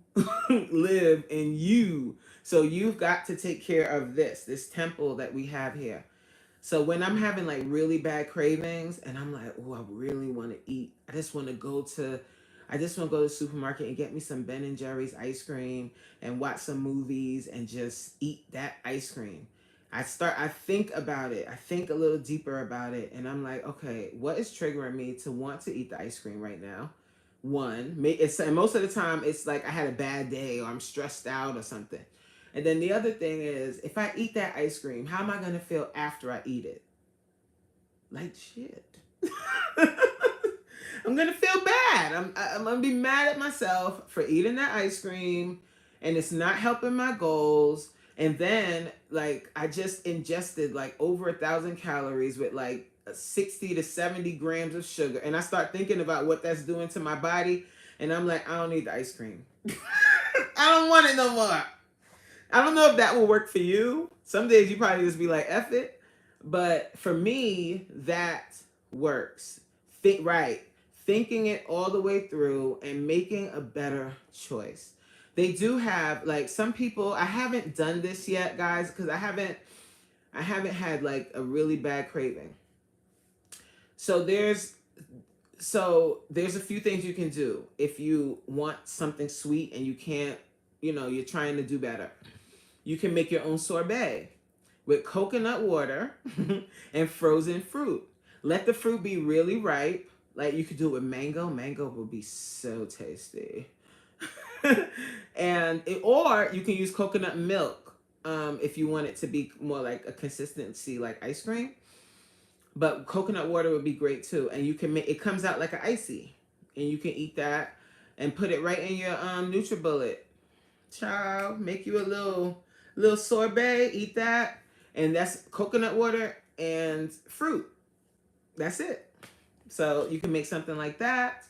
live in you. So you've got to take care of this temple that we have here. So when I'm having like really bad cravings and I'm like, oh, I really want to eat. I just want to go to the supermarket and get me some Ben and Jerry's ice cream and watch some movies and just eat that ice cream. I think about it. I think a little deeper about it. And I'm like, okay, what is triggering me to want to eat the ice cream right now? And most of the time it's like I had a bad day or I'm stressed out or something. And then the other thing is, if I eat that ice cream, how am I going to feel after I eat it? Like shit. I'm going to feel bad. I'm going to be mad at myself for eating that ice cream and it's not helping my goals. And then like I just ingested like over 1,000 calories with like 60 to 70 grams of sugar. And I start thinking about what that's doing to my body. And I'm like, I don't need the ice cream. I don't want it no more. I don't know if that will work for you. Some days you probably just be like, F it. But for me, that works. Thinking it all the way through and making a better choice. They do have like some people, I haven't done this yet, guys, because I haven't had like a really bad craving. So there's a few things you can do if you want something sweet and you can't, you're trying to do better. You can make your own sorbet with coconut water and frozen fruit. Let the fruit be really ripe. Like you could do it with mango. Mango will be so tasty. Or you can use coconut milk if you want it to be more like a consistency like ice cream. But coconut water would be great too. And you can make it comes out like an icy. And you can eat that and put it right in your NutriBullet. Child, make you a little sorbet, eat that, and that's coconut water and fruit. That's it. So you can make something like that.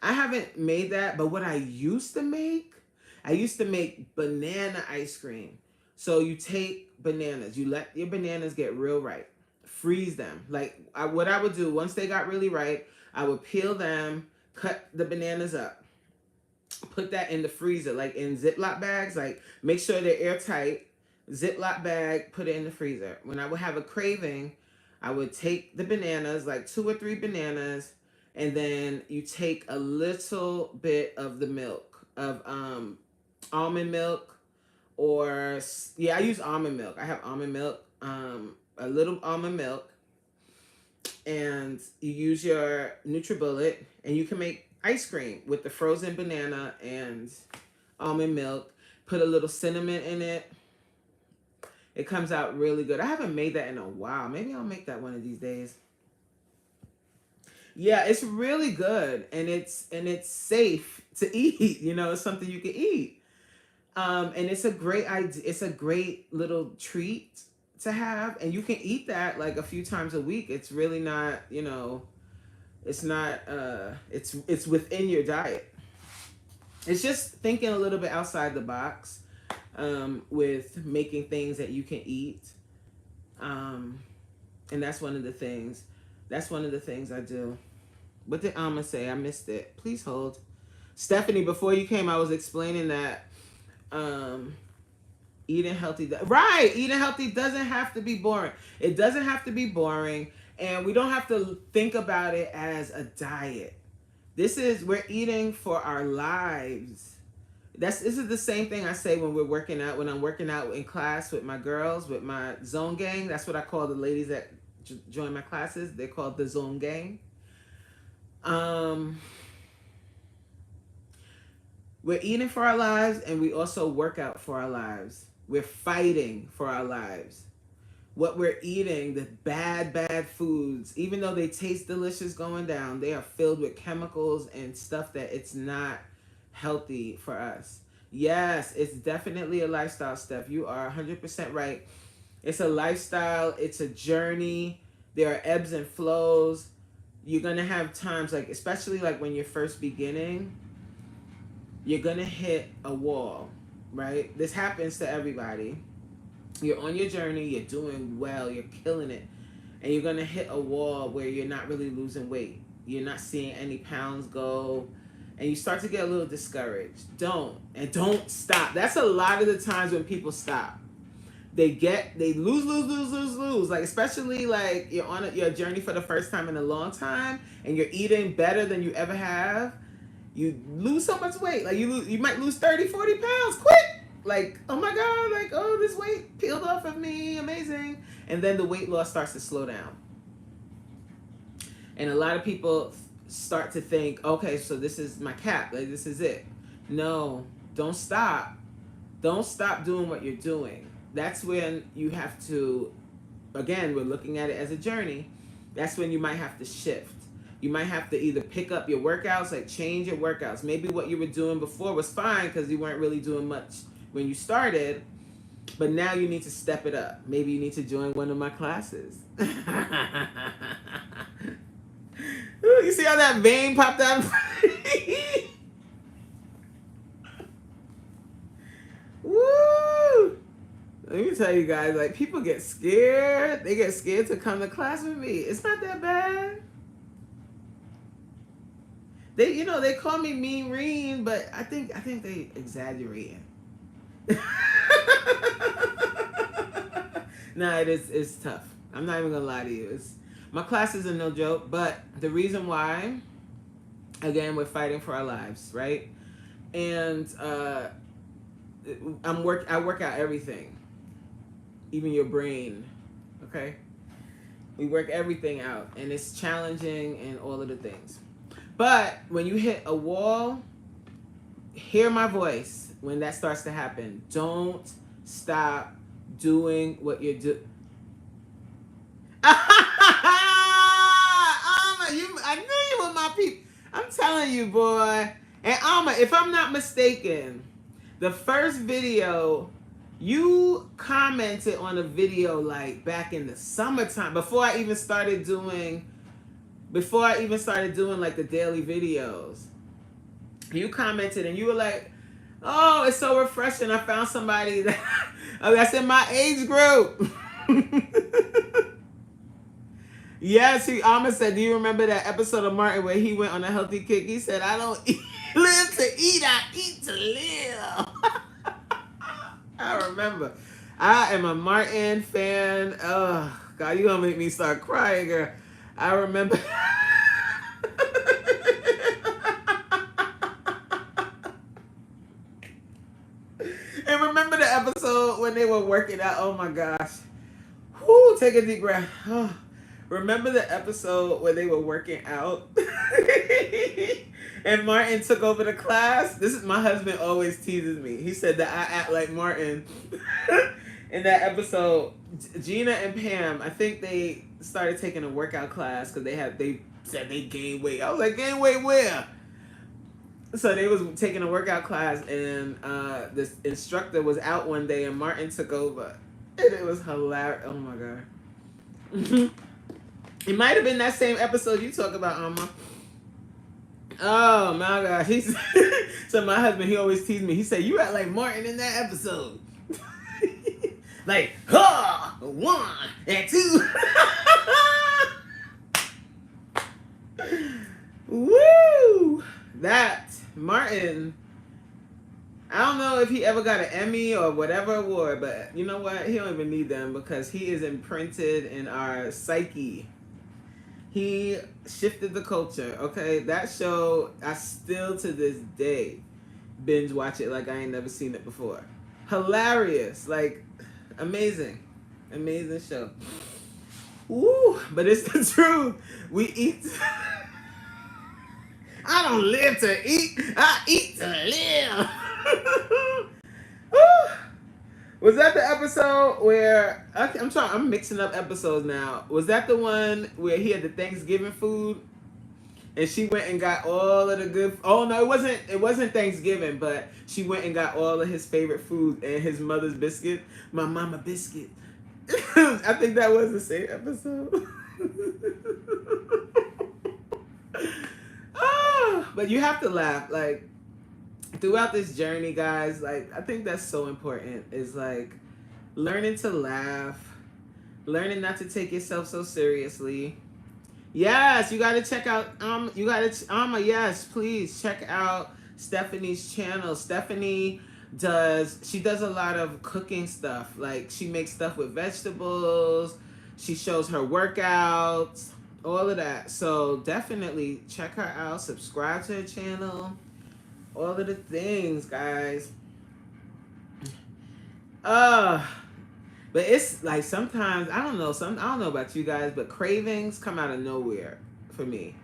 I haven't made that, but what I used to make banana ice cream. So you take bananas, you let your bananas get real ripe, freeze them. What I would do once they got really ripe, I would peel them, cut the bananas up, put that in the freezer, like in Ziploc bags, like make sure they're airtight. Ziploc bag, put it in the freezer. When I would have a craving, I would take the bananas, like 2 or 3 bananas, and then you take a little bit of the milk, of almond milk, I use almond milk. I have almond milk, a little almond milk, and you use your NutriBullet, and you can make ice cream with the frozen banana and almond milk. Put a little cinnamon in it. It comes out really good. I haven't made that in a while. Maybe I'll make that one of these days. Yeah, it's really good, and it's safe to eat. It's something you can eat. And it's a great idea. It's a great little treat to have, and you can eat that like a few times a week. It's really not, it's not. It's within your diet. It's just thinking a little bit outside the box. With making things that you can eat. And that's one of the things. That's one of the things I do. What did Alma say? I missed it. Please hold. Stephanie, before you came, I was explaining that eating healthy. Eating healthy doesn't have to be boring. It doesn't have to be boring. And we don't have to think about it as a diet. We're eating for our lives. This is the same thing I say when we're working out. When I'm working out in class with my girls, with my zone gang. That's what I call the ladies that join my classes. They're called the zone gang. We're eating for our lives, and we also work out for our lives. We're fighting for our lives. what we're eating, the bad foods, even though they taste delicious going down, they are filled with chemicals and stuff that it's not healthy for us. Yes, it's definitely a lifestyle step. You are 100% right. It's a lifestyle, it's a journey. There are ebbs and flows. You're going to have times, like, especially like when you're first beginning, you're going to hit a wall, right? This happens to everybody. You're on your journey, you're doing well, you're killing it, and you're going to hit a wall where you're not really losing weight. You're not seeing any pounds go, and you start to get a little discouraged. Don't stop. That's a lot of the times when people stop. They lose. Like, especially like you're on your journey for the first time in a long time, and you're eating better than you ever have. You lose so much weight. Like you might lose 30, 40 pounds quick. Like, oh my God, like, oh, this weight peeled off of me, amazing. And then the weight loss starts to slow down. And a lot of people start to think, okay, so this is my cap, like this is it. No, don't stop. Don't stop doing what you're doing. That's when you have to, again, we're looking at it as a journey. That's when you might have to shift. You might have to either pick up your workouts, like change your workouts. Maybe what you were doing before was fine because you weren't really doing much when you started, but now you need to step it up. Maybe you need to join one of my classes. Ooh, you see how that vein popped out? Woo! Let me tell you guys, like, people get scared. They get scared to come to class with me. It's not that bad. They call me Mean Reen, but I think they exaggerating. Nah, it's tough. I'm not even gonna lie to you. My classes are no joke, but the reason why, again, we're fighting for our lives, right? And I work out everything, even your brain. Okay, we work everything out, and it's challenging and all of the things. But when you hit a wall, hear my voice when that starts to happen. Don't stop doing what you're doing. I knew you were my people. I'm telling you, boy. And Alma, if I'm not mistaken, the first video, you commented on a video like back in the summertime, before I even started doing like the daily videos. You commented and you were like, oh, it's so refreshing. I found somebody that's in my age group. Yes, Alma said, do you remember that episode of Martin where he went on a healthy kick? He said, I don't live to eat, I eat to live. I remember. I am a Martin fan. Oh, God, you're going to make me start crying, girl. I remember. And remember the episode when they were working out? Oh, my gosh. Whoo, take a deep breath. Oh. Remember the episode where they were working out and Martin took over the class? My husband always teases me. He said that I act like Martin. In that episode, Gina and Pam, I think they started taking a workout class because they said they gained weight. I was like, gain weight where? So they was taking a workout class and this instructor was out one day and Martin took over. And it was hilarious. Oh my God. It might have been that same episode you talk about, Alma. Oh my gosh. So my husband, he always teased me. He said, you act like Martin in that episode. Like, 1 and 2. Woo! That Martin, I don't know if he ever got an Emmy or whatever award, but you know what? He don't even need them because he is imprinted in our psyche. He shifted the culture, okay? That show, I still to this day binge watch it like I ain't never seen it before. Hilarious, like amazing. Amazing show. Woo, but it's the truth. We eat. I don't live to eat, I eat to live. Was that the episode where I'm mixing up episodes now. Was that the one where he had the Thanksgiving food and she went and got all of the good? Oh no, it wasn't Thanksgiving, but she went and got all of his favorite food and his mother's biscuit, my mama biscuit. I think that was the same episode. But you have to laugh, like, throughout this journey, guys. Like, I think that's so important, is like learning to laugh, learning not to take yourself so seriously. Yes, you gotta check out yes, please check out Stephanie's channel. Stephanie does a lot of cooking stuff. Like, she makes stuff with vegetables, she shows her workouts, all of that. So definitely check her out, subscribe to her channel, all of the things, guys. But it's like sometimes I don't know about you guys, but cravings come out of nowhere for me.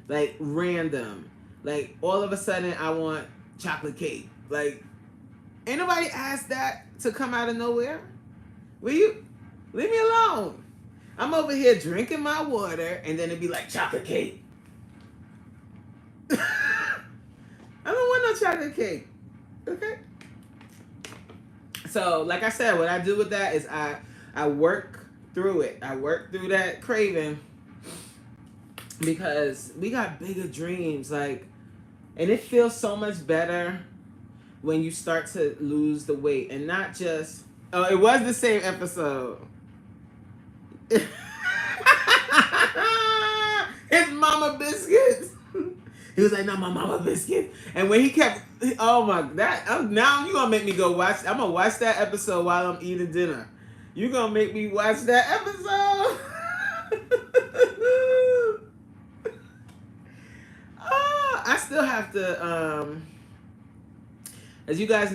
Like, random. Like, all of a sudden I want chocolate cake. Like, ain't nobody asked that to come out of nowhere. Will you leave me alone? I'm over here drinking my water and then it'd be like chocolate cake. I don't want no chocolate cake. Okay? So, like I said, what I do with that is I work through it. I work through that craving because we got bigger dreams. Like, and it feels so much better when you start to lose the weight and not just, oh, it was the same episode. His mama biscuits. He was like, "No, my mama biscuit." And when he kept, oh my, now you gonna make me go watch. I'm gonna watch that episode while I'm eating dinner. You gonna make me watch that episode? Oh, I still have to. As you guys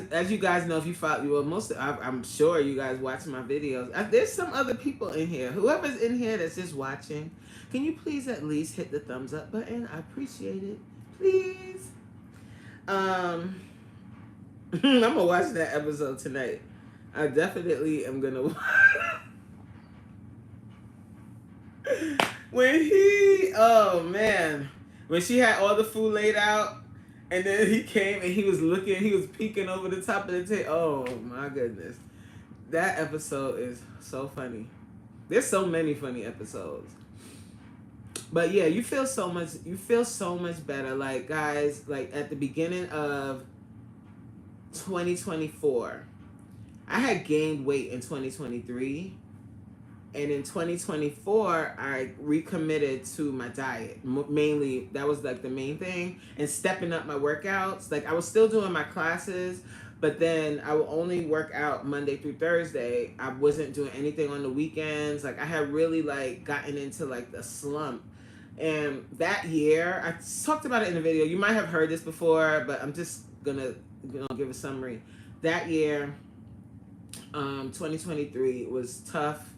know, if you follow, well, I'm sure you guys watch my videos. There's some other people in here. Whoever's in here that's just watching, can you please at least hit the thumbs up button? I appreciate it. Please. I'm gonna watch that episode tonight. I definitely am gonna. Oh man, when she had all the food laid out. And then he came and he was peeking over the top of the table. Oh my goodness. That episode is so funny. There's so many funny episodes. But yeah, you feel so much better. Like, guys, like at the beginning of 2024, I had gained weight in 2023. And in 2024, I recommitted to my diet. Mainly, that was like the main thing. And stepping up my workouts. Like, I was still doing my classes, but then I would only work out Monday through Thursday. I wasn't doing anything on the weekends. Like, I had really like gotten into like the slump. And that year, I talked about it in the video. You might have heard this before, but I'm just gonna give a summary. That year, 2023 was tough.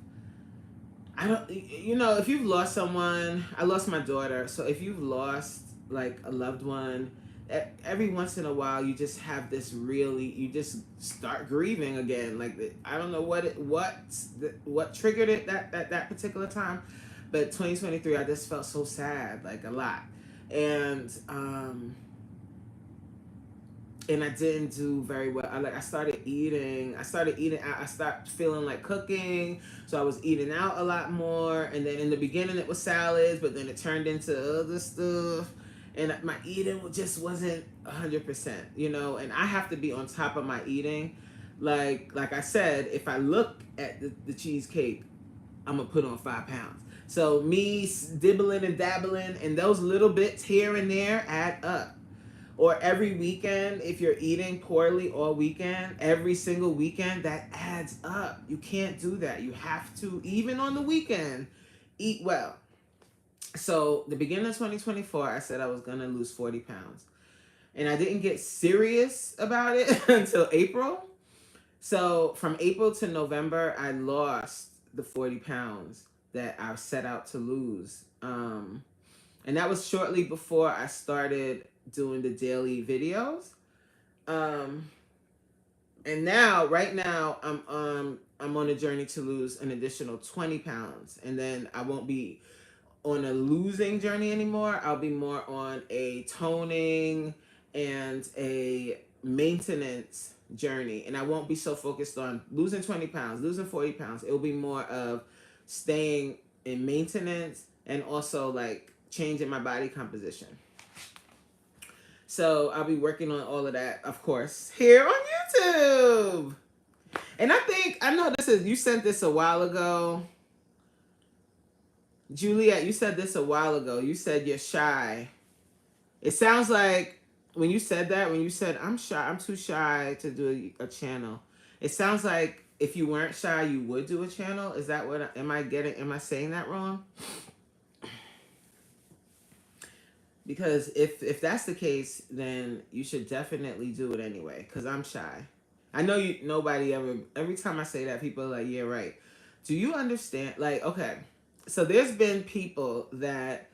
If you've lost someone, I lost my daughter. So if you've lost like a loved one, every once in a while, you just have this you just start grieving again. Like, I don't know what triggered it that particular time, but 2023, I just felt so sad, like a lot. And I didn't do very well. I started eating out. I started feeling like cooking. So I was eating out a lot more. And then in the beginning it was salads, but then it turned into other stuff. And my eating just wasn't 100%, and I have to be on top of my eating. Like I said, if I look at the cheesecake, I'm gonna put on 5 pounds. So me dibbling and dabbling and those little bits here and there add up. Or every weekend, if you're eating poorly all weekend, every single weekend, that adds up. You can't do that. You have to, even on the weekend, eat well. So the beginning of 2024, I said I was going to lose 40 pounds. And I didn't get serious about it until April. So from April to November, I lost the 40 pounds that I set out to lose. And that was shortly before I started doing the daily videos. And now, right now, I'm on a journey to lose an additional 20 pounds, and then I won't be on a losing journey anymore. I'll be more on a toning and a maintenance journey, and I won't be so focused on losing 20 pounds, losing 40 pounds. It'll be more of staying in maintenance and also like changing my body composition. So I'll be working on all of that, of course, here on YouTube. And I know this is, you sent this a while ago. Juliet, you said this a while ago. You said you're shy. It sounds like when you said that, when you said, I'm shy, I'm too shy to do a channel. It sounds like if you weren't shy, you would do a channel. Is that what, am I saying that wrong? Because if that's the case, then you should definitely do it anyway. Because I'm shy. I know nobody ever. Every time I say that, people are like, "Yeah, right." Do you understand? Like, okay, so there's been people that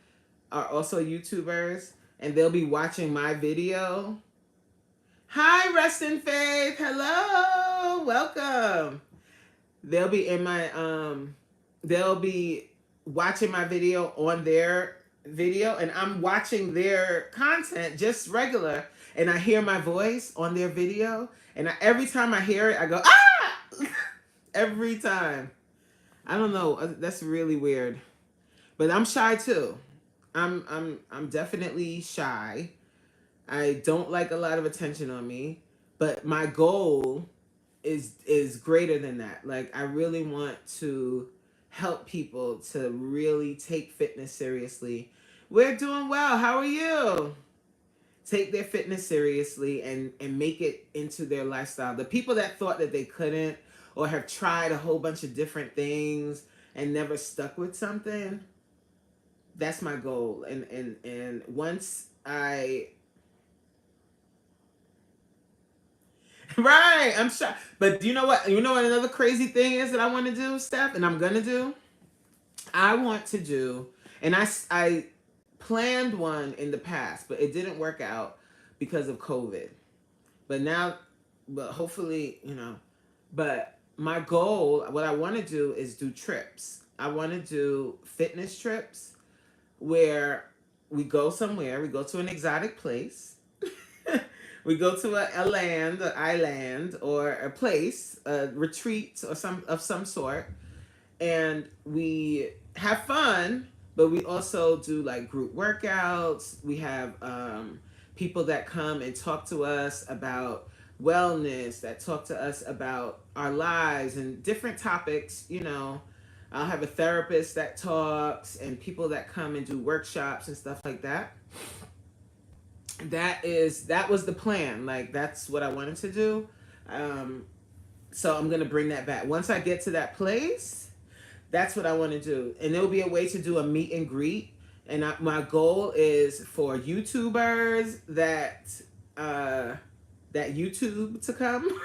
are also YouTubers, and they'll be watching my video. Hi, Rest in Faith. Hello, welcome. They'll be in my They'll be watching my video on their video, and I'm watching their content just regular, and I hear my voice on their video, and every time I hear it I go ah. Every time. I don't know, that's really weird, but I'm shy too. I'm definitely shy. I don't like a lot of attention on me, but my goal is greater than that. Like, I really want to help people to really take fitness seriously. We're doing well. How are you? Take their fitness seriously and make it into their lifestyle. The people that thought that they couldn't, or have tried a whole bunch of different things and never stuck with something, that's my goal. And once I right, I'm sure. But you know what? You know what another crazy thing is that I want to do, Steph, and I'm gonna do. I want to do, and I planned one in the past, but it didn't work out because of COVID. But now, but hopefully, But my goal, what I want to do, is do trips. I want to do fitness trips where we go somewhere. We go to an exotic place. We go to a land, an island, or a place, a retreat or some sort, and we have fun. But we also do like group workouts. We have people that come and talk to us about wellness, that talk to us about our lives and different topics. I'll have a therapist that talks, and people that come and do workshops and stuff like that. That was the plan. Like, that's what I wanted to do. So I'm gonna bring that back once I get to that place. That's what I want to do, and there'll be a way to do a meet and greet. And my goal is for YouTubers that YouTube to come,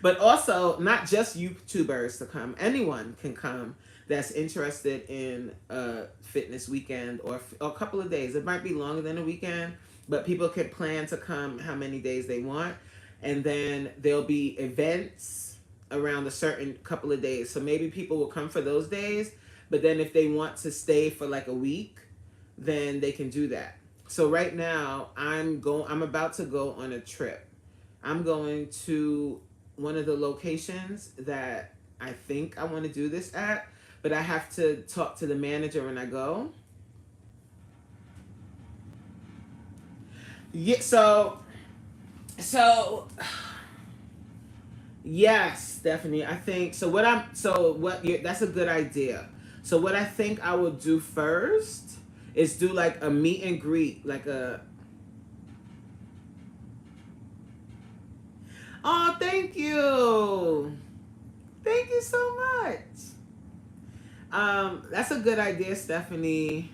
but also not just YouTubers to come. Anyone can come that's interested in a fitness weekend or a couple of days. It might be longer than a weekend, but people can plan to come how many days they want. And then there'll be events around a certain couple of days. So maybe people will come for those days, but then if they want to stay for like a week, then they can do that. So right now I'm about to go on a trip. I'm going to one of the locations that I think I want to do this at, but I have to talk to the manager when I go. Yeah, so yes, Stephanie, I think so. That's a good idea. So what I think I will do first is do like a meet and greet, like a. Oh, thank you. Thank you so much. That's a good idea, Stephanie.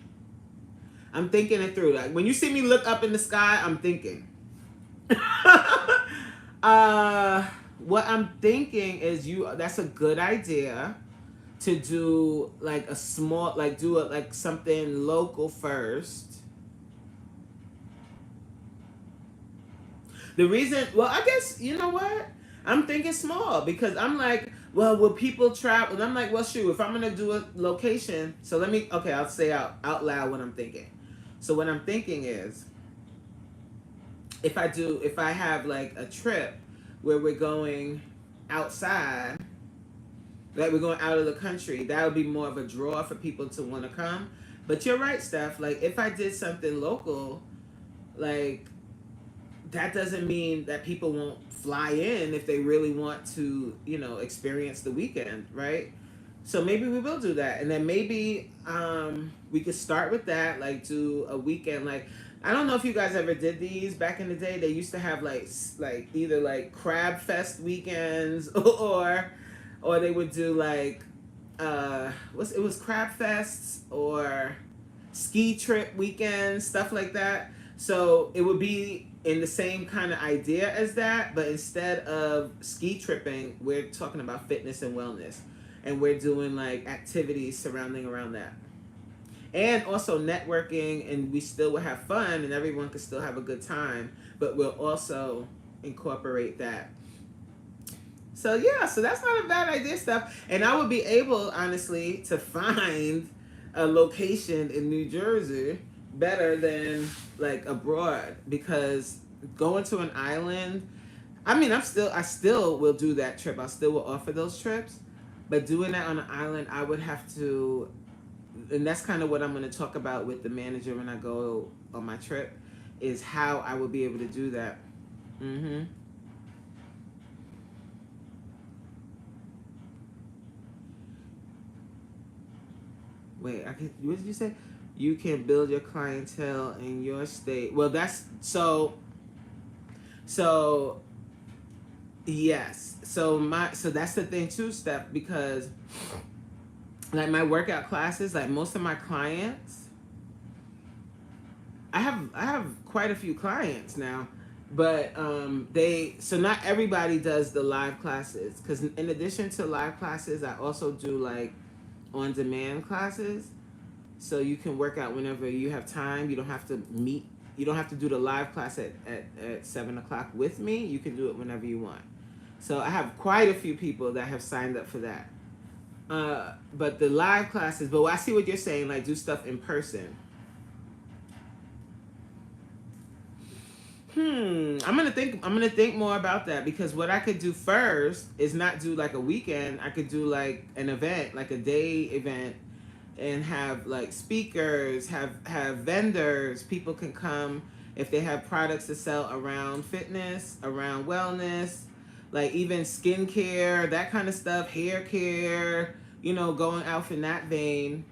I'm thinking it through. Like, when you see me look up in the sky, I'm thinking. What I'm thinking is that's a good idea to do like a small, like do it like something local first. The reason, well, I guess, you know what? I'm thinking small because I'm like, well, will people travel? And I'm like, well, shoot, if I'm gonna do a location, so let me, okay, I'll say out loud what I'm thinking. So what I'm thinking is, if I have like a trip where we're going outside, like we're going out of the country, that would be more of a draw for people to want to come. But you're right, Steph. Like if I did something local, like that doesn't mean that people won't fly in if they really want to, experience the weekend, right? So maybe we will do that, and then maybe we could start with that, like do a weekend. Like I don't know if you guys ever did these back in the day. They used to have like either like Crab Fest weekends or they would do like it was Crab Fests or ski trip weekends, stuff like that. So it would be in the same kind of idea as that, but instead of ski tripping, we're talking about fitness and wellness, and we're doing like activities surrounding around that, and also networking, and we still will have fun, and everyone can still have a good time, but we'll also incorporate that. So yeah, so that's not a bad idea, stuff. And I would be able, honestly, to find a location in New Jersey better than like abroad, because going to an island, I mean, I still will do that trip. I still will offer those trips, but doing that on an island, I would have to, and that's kind of what I'm going to talk about with the manager when I go on my trip, is how I will be able to do that. Mm-hmm. Wait, what did you say? You can build your clientele in your state. Well, that's so yes. So that's the thing too, Steph, because like my workout classes, like most of my clients, I have quite a few clients now, but not everybody does the live classes, because in addition to live classes, I also do like on demand classes. So you can work out whenever you have time. You don't have to meet. You don't have to do the live class at 7 o'clock with me. You can do it whenever you want. So I have quite a few people that have signed up for that. But the live classes, but I see what you're saying, like do stuff in person. I'm gonna think more about that, because what I could do first is not do like a weekend. I could do like an event, like a day event, and have like speakers, have vendors. People can come if they have products to sell around fitness, around wellness, like even skincare, that kind of stuff, hair care, going out in that vein.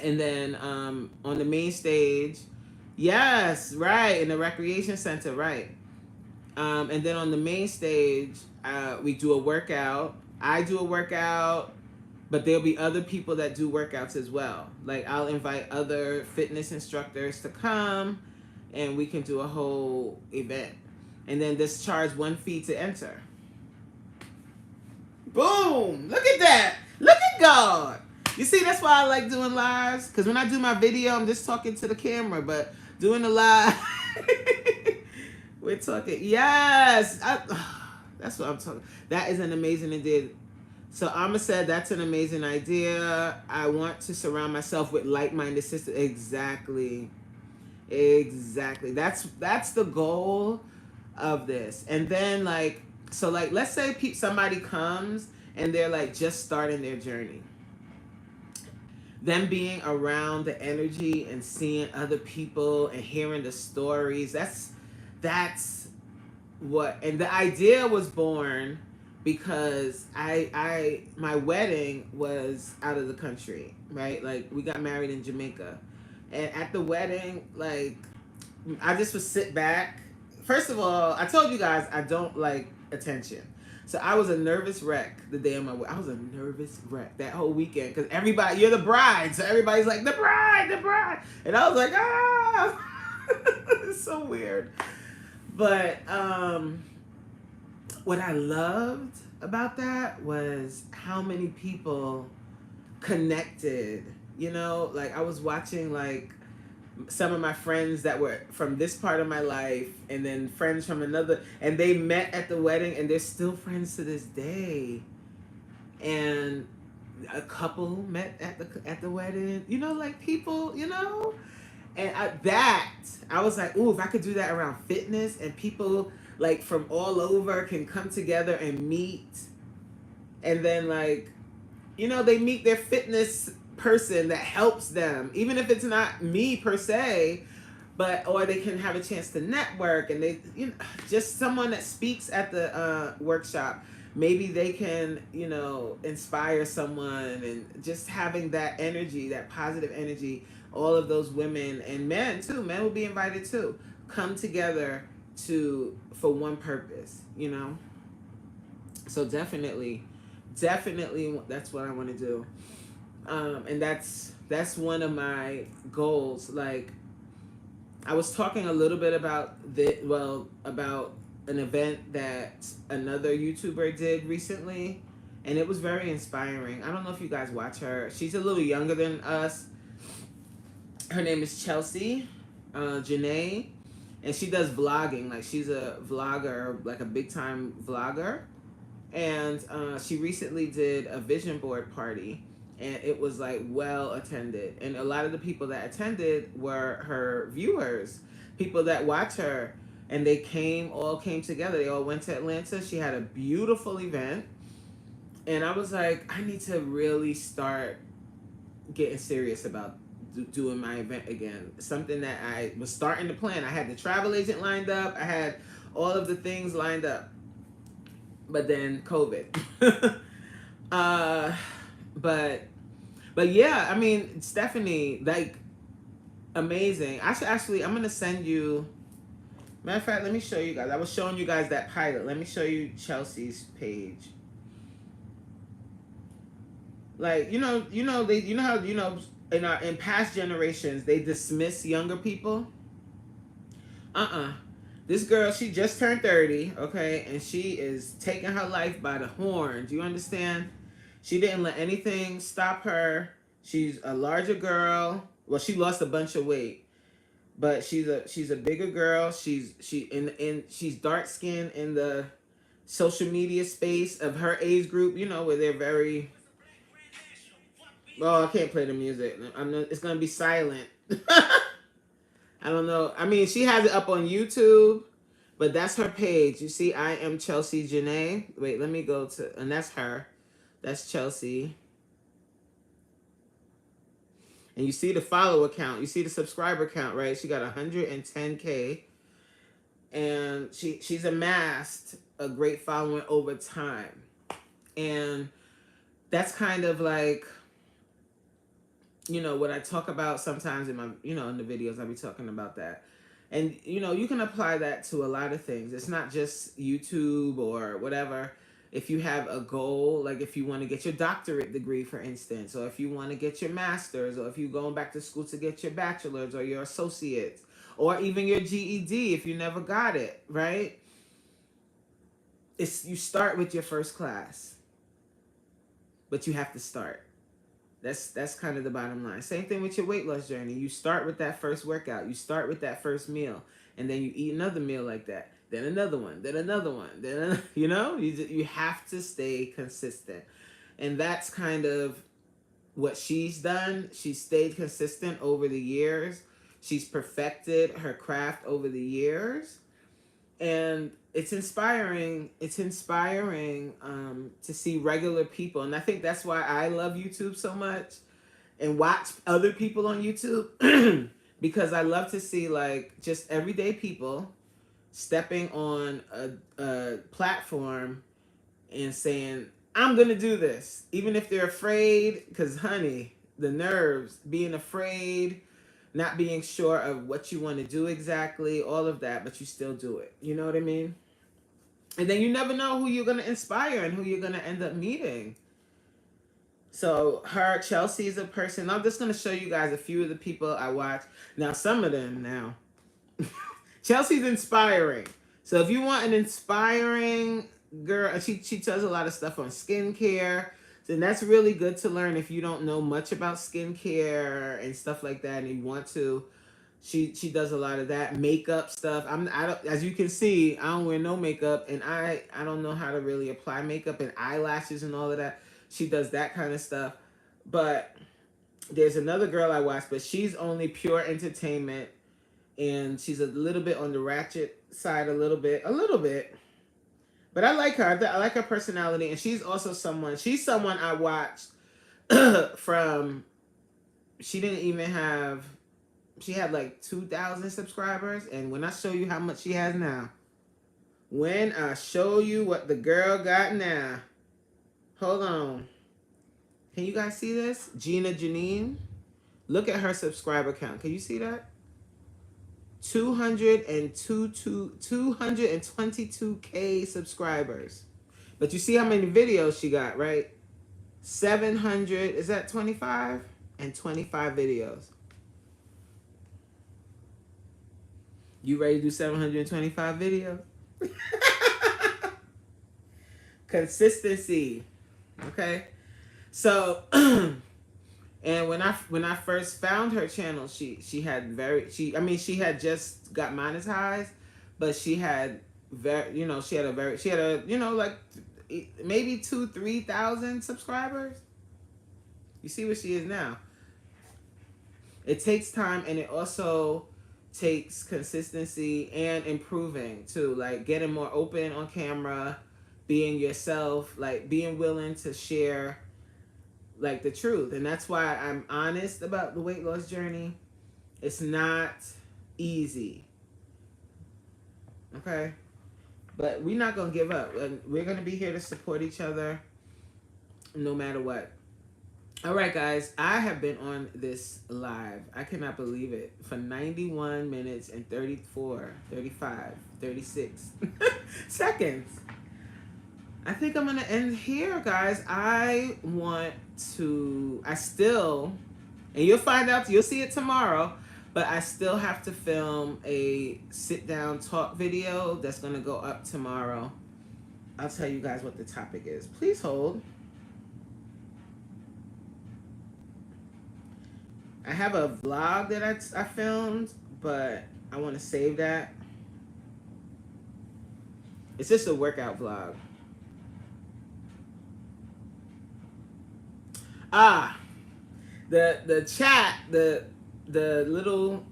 And then on the main stage, yes, right, in the recreation center, right. And then on the main stage, we do a workout. I do a workout, but there'll be other people that do workouts as well. Like I'll invite other fitness instructors to come, and we can do a whole event. And then just charge one fee to enter. Boom! Look at that! Look at God! You see, that's why I like doing lives. Because when I do my video, I'm just talking to the camera. But doing the live, we're talking. Yes! That's what I'm talking. That is an amazing idea. So Amma said that's an amazing idea. I want to surround myself with like-minded sisters. Exactly. That's the goal of this. And then let's say somebody comes and they're like just starting their journey. Them being around the energy and seeing other people and hearing the stories, that's what, and the idea was born because my wedding was out of the country, right? Like we got married in Jamaica, and at the wedding, like I just would sit back. First of all, I told you guys I don't like attention. So I was a nervous wreck the day of my wedding. I was a nervous wreck that whole weekend because everybody, you're the bride. So everybody's like, the bride. And I was like, ah. It's so weird. But what I loved about that was how many people connected. Like I was watching like some of my friends that were from this part of my life, and then friends from another, and they met at the wedding, and they're still friends to this day. And a couple met at the wedding, you know, like people, you know. And I was like, ooh, if I could do that around fitness, and people like from all over can come together and meet, and then like, you know, they meet their fitness person that helps them, even if it's not me per se, but or they can have a chance to network, and they, you know, just someone that speaks at the workshop, maybe they can, you know, inspire someone, and just having that energy, that positive energy, all of those women and men too, men will be invited too, come together to for one purpose, you know. So definitely that's what I want to do. And that's one of my goals. Like, I was talking a little bit about about an event that another YouTuber did recently, and it was very inspiring. I don't know if you guys watch her. She's a little younger than us. Her name is Chelsea Janae, and she does vlogging. Like, she's a vlogger, like a big time vlogger. And she recently did a vision board party, and it was like well attended, and a lot of the people that attended were her viewers, people that watch her, and they all came together. They all went to Atlanta. She had a beautiful event, and I was like, I need to really start getting serious about doing my event again. Something that I was starting to plan. I had the travel agent lined up. I had all of the things lined up. But then COVID. But yeah, I mean, Stephanie, like, amazing. I'm gonna send you, matter of fact, let me show you guys. I was showing you guys that pilot. Let me show you Chelsea's page. Like, you know how, in past generations, they dismiss younger people. This girl, she just turned 30, okay? And she is taking her life by the horn. Do you understand? She didn't let anything stop her. She's a larger girl. Well, she lost a bunch of weight. But she's a bigger girl. She's dark skinned in the social media space of her age group, you know, where they're very, oh, I can't play the music. It's gonna be silent. I don't know. I mean, she has it up on YouTube, but that's her page. You see, I am Chelsea Janae. Wait, let me go to, and that's her. That's Chelsea. And you see the follower count. You see the subscriber count, right? She got 110K. And she's amassed a great following over time. And that's kind of like, you know, what I talk about sometimes in my, you know, in the videos, I'll be talking about that. And, you know, you can apply that to a lot of things. It's not just YouTube or whatever. If you have a goal, like if you want to get your doctorate degree, for instance, or if you want to get your master's, or if you're going back to school to get your bachelor's or your associate's, or even your GED if you never got it, right? You start with your first class, but you have to start. That's kind of the bottom line. Same thing with your weight loss journey. You start with that first workout. You start with that first meal, and then you eat another meal like that. Then another one. Then another one. Then you know, you have to stay consistent, and that's kind of what she's done. She's stayed consistent over the years. She's perfected her craft over the years, and it's inspiring. It's inspiring to see regular people, and I think that's why I love YouTube so much and watch other people on YouTube because I love to see like just everyday people stepping on a platform and saying, I'm gonna do this, even if they're afraid, because honey, the nerves, being afraid, not being sure of what you want to do exactly, all of that, but you still do it. You know what I mean? And then you never know who you're going to inspire and who you're going to end up meeting. So Chelsea is a person. I'm just going to show you guys a few of the people I watch. Now, some of them now. Chelsea's inspiring. So if you want an inspiring girl, she does a lot of stuff on skincare. And that's really good to learn if you don't know much about skincare and stuff like that, and you want to She does a lot of that makeup stuff. I don't, as you can see, I don't wear no makeup, and I don't know how to really apply makeup and eyelashes and all of that. She does that kind of stuff. But there's another girl I watch, but she's only pure entertainment, and she's a little bit on the ratchet side, a little bit. But I like her. I like her personality, and she's also someone. She's someone I watched from. She didn't even have. She had like 2,000 subscribers, and when I show you how much she has now, when I show you what the girl got now, hold on. Can you guys see this? Gina Janine. Look at her subscriber count. Can you see that? 222K subscribers. But you see how many videos she got, right? 700, is that 25? And 25 videos. You ready to do 725 videos? Consistency. Okay? So and when I first found her channel, she had she had just got monetized, but she had she had a like maybe 2,000-3,000 subscribers. You see where she is now. It takes time, and it also takes consistency and improving too, like getting more open on camera, being yourself, like being willing to share like the truth. And that's why I'm honest about the weight loss journey. It's not easy, okay, but we're not gonna give up, and we're gonna be here to support each other no matter what. All right, guys, I have been on this live, I cannot believe it, for 91 minutes and 36 seconds. I think I'm gonna end here, guys. I still, and you'll find out, you'll see it tomorrow, but I still have to film a sit down talk video that's gonna go up tomorrow. I'll tell you guys what the topic is. Please hold. I have a vlog that I filmed, but I want to save that. It's just a workout vlog. The chat, the little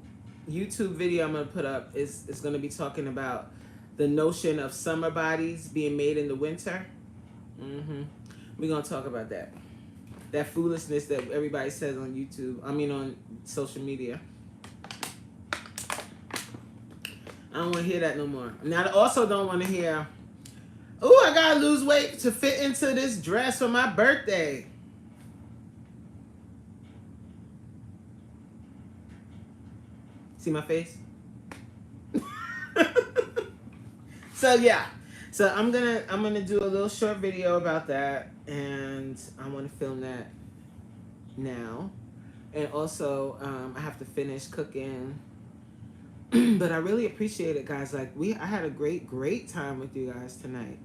YouTube video I'm gonna put up is gonna be talking about the notion of summer bodies being made in the winter. We're gonna talk about that. That foolishness that everybody says on YouTube. I mean on social media. I don't want to hear that no more. And I also don't want to hear, oh, I gotta lose weight to fit into this dress for my birthday. See my face? So yeah. So I'm gonna do a little short video about that, and I want to film that now. And also, I have to finish cooking. But I really appreciate it, guys. Like I had a great time with you guys tonight.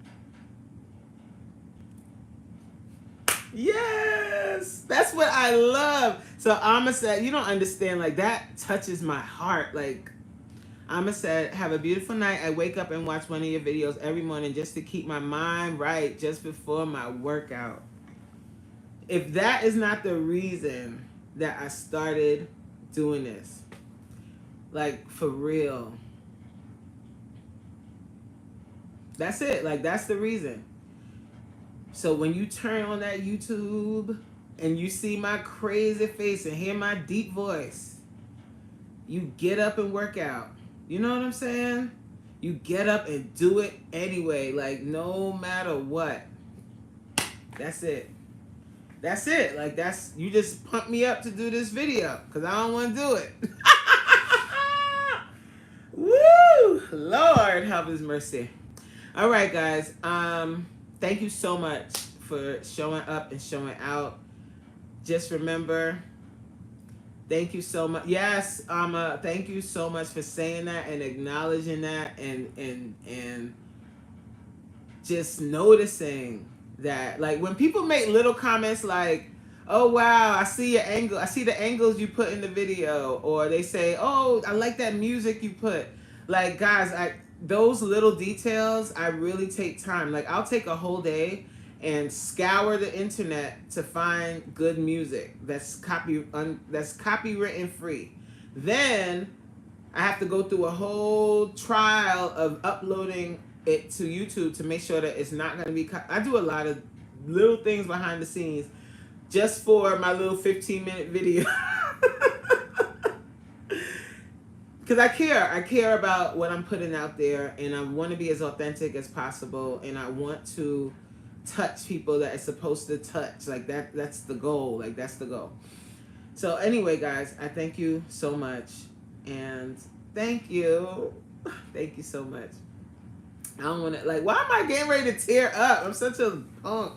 Yes, that's what I love. So Amma said, you don't understand, like that touches my heart. Like Amma said, have a beautiful night. I wake up and watch one of your videos every morning just to keep my mind right just before my workout. If that is not the reason that I started doing this, like for real, that's it. Like that's the reason. So when you turn on that YouTube and you see my crazy face and hear my deep voice, you get up and work out. You know what I'm saying? You get up and do it anyway, like no matter what. That's it. That's it. Like that's, you just pump me up to do this video because I don't want to do it. Woo! Lord have his mercy. All right, guys. Thank you so much for showing up and showing out. Just remember, thank you so much. Yes, thank you so much for saying that and acknowledging that and just noticing that. Like when people make little comments like, oh wow, I see your angle. I see the angles you put in the video. Or they say, oh, I like that music you put. Like guys, those little details, I really take time. Like I'll take a whole day and scour the internet to find good music that's copywritten free. Then I have to go through a whole trial of uploading it to YouTube to make sure that it's not going to be. I do a lot of little things behind the scenes just for my little 15-minute video. Because I care about what I'm putting out there, and I want to be as authentic as possible, and I want to touch people that it's supposed to touch. Like that's the goal. Like that's the goal. So anyway, guys, I thank you so much, and thank you so much. I don't want to, like, why am I getting ready to tear up? I'm such a punk.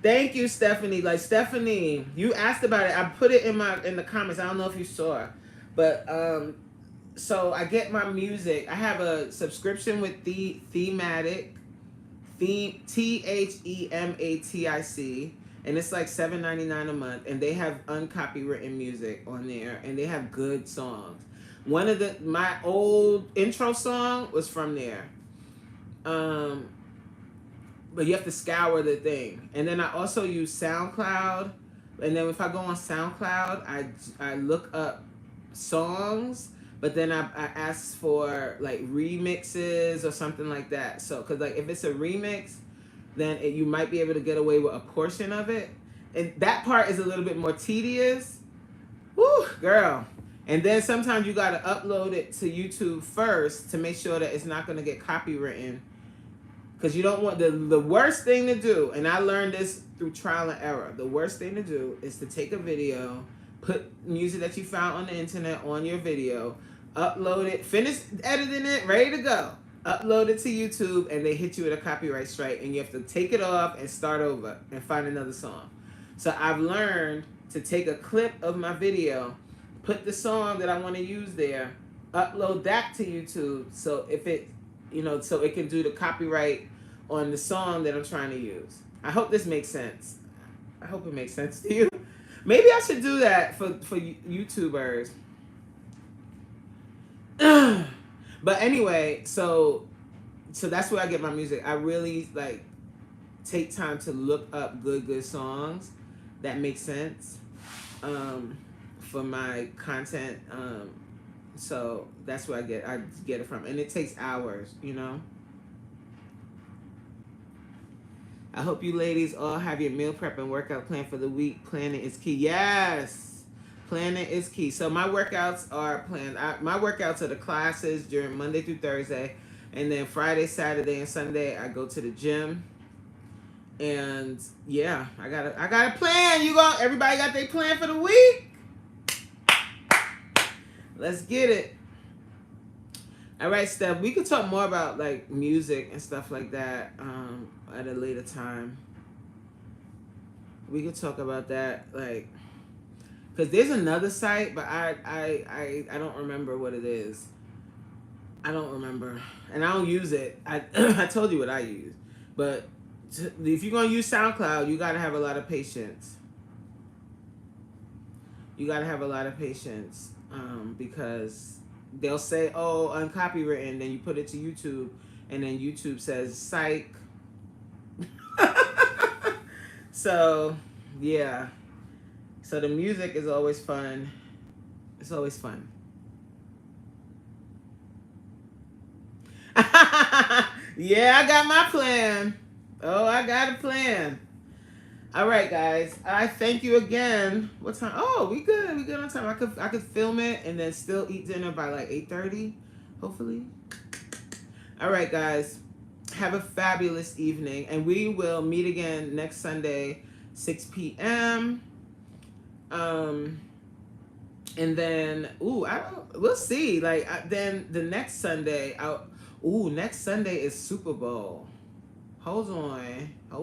Thank you, Stephanie. Like, Stephanie, you asked about it. I put it in the comments. I don't know if you saw it. But so I get my music. I have a subscription with the Thematic, THEMATIC, and it's like $7.99 a month. And they have uncopywritten music on there, and they have good songs. One of my old intro song was from there. But you have to scour the thing. And then I also use SoundCloud. And then if I go on SoundCloud, I look up songs, but then I ask for like remixes or something like that. So, cause like if it's a remix, then you might be able to get away with a portion of it. And that part is a little bit more tedious. Woo, girl. And then sometimes you got to upload it to YouTube first to make sure that it's not going to get copywritten. Because you don't want the worst thing to do, and I learned this through trial and error. The worst thing to do is to take a video, put music that you found on the internet on your video, upload it, finish editing it, ready to go. Upload it to YouTube, and they hit you with a copyright strike, and you have to take it off and start over and find another song. So I've learned to take a clip of my video, put the song that I want to use there, upload that to YouTube, so if it, so it can do the copyright on the song that I'm trying to use. I hope this makes sense. I hope it makes sense to you. Maybe I should do that for YouTubers. But anyway, so that's where I get my music. I really like take time to look up good songs that make sense for my content. So that's where I get it from, and it takes hours, I hope you ladies all have your meal prep and workout plan for the week. Planning is key. Yes, planning is key. So my workouts are planned. My workouts are the classes during Monday through Thursday, and then Friday, Saturday, and Sunday I go to the gym. And yeah, I got a plan. Everybody got their plan for the week? Let's get it. All right, Steph, we could talk more about like music and stuff like that at a later time. We could talk about that, like, because there's another site, but I don't remember what it is. I don't remember, and I don't use it. I told you what I use, but if you're gonna use SoundCloud, you gotta have a lot of patience. Because they'll say, oh, uncopywritten, then you put it to YouTube, and then YouTube says psych. So yeah, so the music is always fun. It's always fun. Yeah, I got my plan. Oh, I got a plan. All right, guys. I thank you again. What time? Oh, we good. We good on time. I could film it and then still eat dinner by like 8:30, hopefully. All right, guys. Have a fabulous evening, and we will meet again next Sunday, 6 p.m. And then we'll see. Like then the next Sunday, next Sunday is Super Bowl. Hold on. I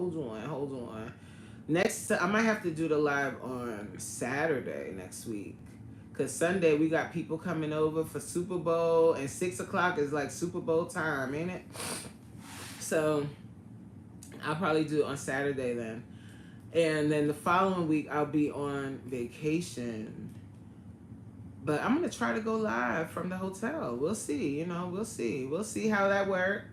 might have to do the live on Saturday next week. Because Sunday we got people coming over for Super Bowl, and 6 o'clock is like Super Bowl time, ain't it? So I'll probably do it on Saturday then. And then the following week, I'll be on vacation. But I'm going to try to go live from the hotel. We'll see. We'll see. We'll see how that works.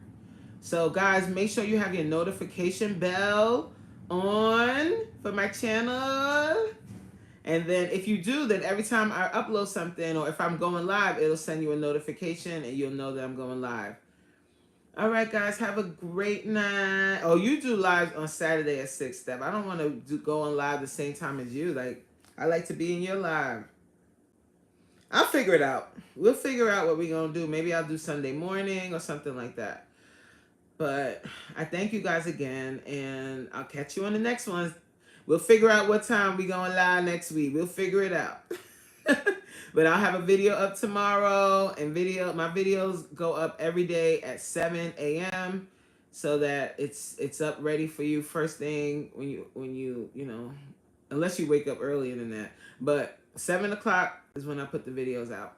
So, guys, make sure you have your notification bell on for my channel. And then if you do, then every time I upload something or if I'm going live, it'll send you a notification and you'll know that I'm going live. All right, guys, have a great night. Oh, you do lives on Saturday at 6, Steph. I don't want to go on live the same time as you. Like, I like to be in your live. I'll figure it out. We'll figure out what we're going to do. Maybe I'll do Sunday morning or something like that. But I thank you guys again, and I'll catch you on the next one. We'll figure out what time we're going live next week. We'll figure it out. But I'll have a video up tomorrow, and my videos go up every day at 7 a.m. so that it's up ready for you first thing when you unless you wake up earlier than that. But 7 o'clock is when I put the videos out.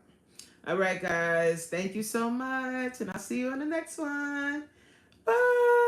All right, guys. Thank you so much, and I'll see you on the next one. Bye.